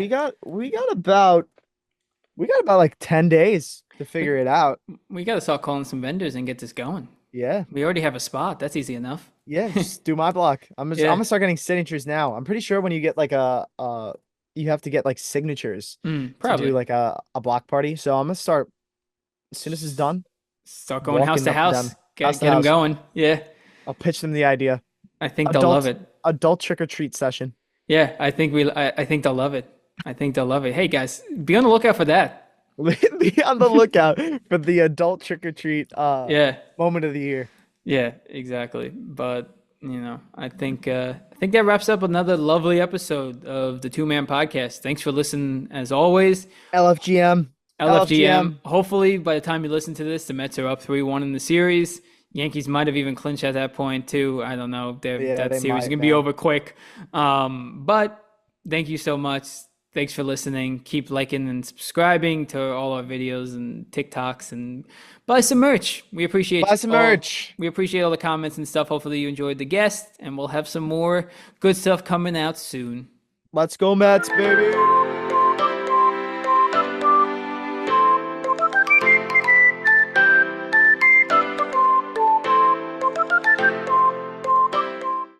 we got about like 10 days to We, figure it out. we got to start calling some vendors and get this going. Yeah. We already have a spot. That's easy enough. Yeah, just do my block. I'm Yeah, gonna start getting signatures now. I'm pretty sure when you get like you have to get like signatures to do probably. like a block party. So I'm gonna start as soon as it's done, Start going house walking to up to house. them, house Get to get them house. going. Yeah, I'll pitch them the idea. I think they'll love Adult it. adult trick or treat session. Yeah, I think they'll love it. I think they'll love it. Hey guys, be on the lookout for that. Be on the lookout for the adult trick or treat Yeah, moment of the year. yeah, exactly. But I think that wraps up another lovely episode of the Two Man Podcast. Thanks for listening as always. LFGM. LFGM. LFGM. Hopefully, by the time you listen to this, the Mets are up 3-1 in the series. Yankees might have even clinched at that point too. I don't know. Yeah, That they series is might, gonna be man. over quick. But thank you so much. Thanks for listening. Keep liking and subscribing to all our videos and TikToks and buy some merch. We appreciate Buy some all. merch. We appreciate all the comments and stuff. Hopefully you enjoyed the guest, and we'll have some more good stuff coming out soon. Let's go, Mets, baby.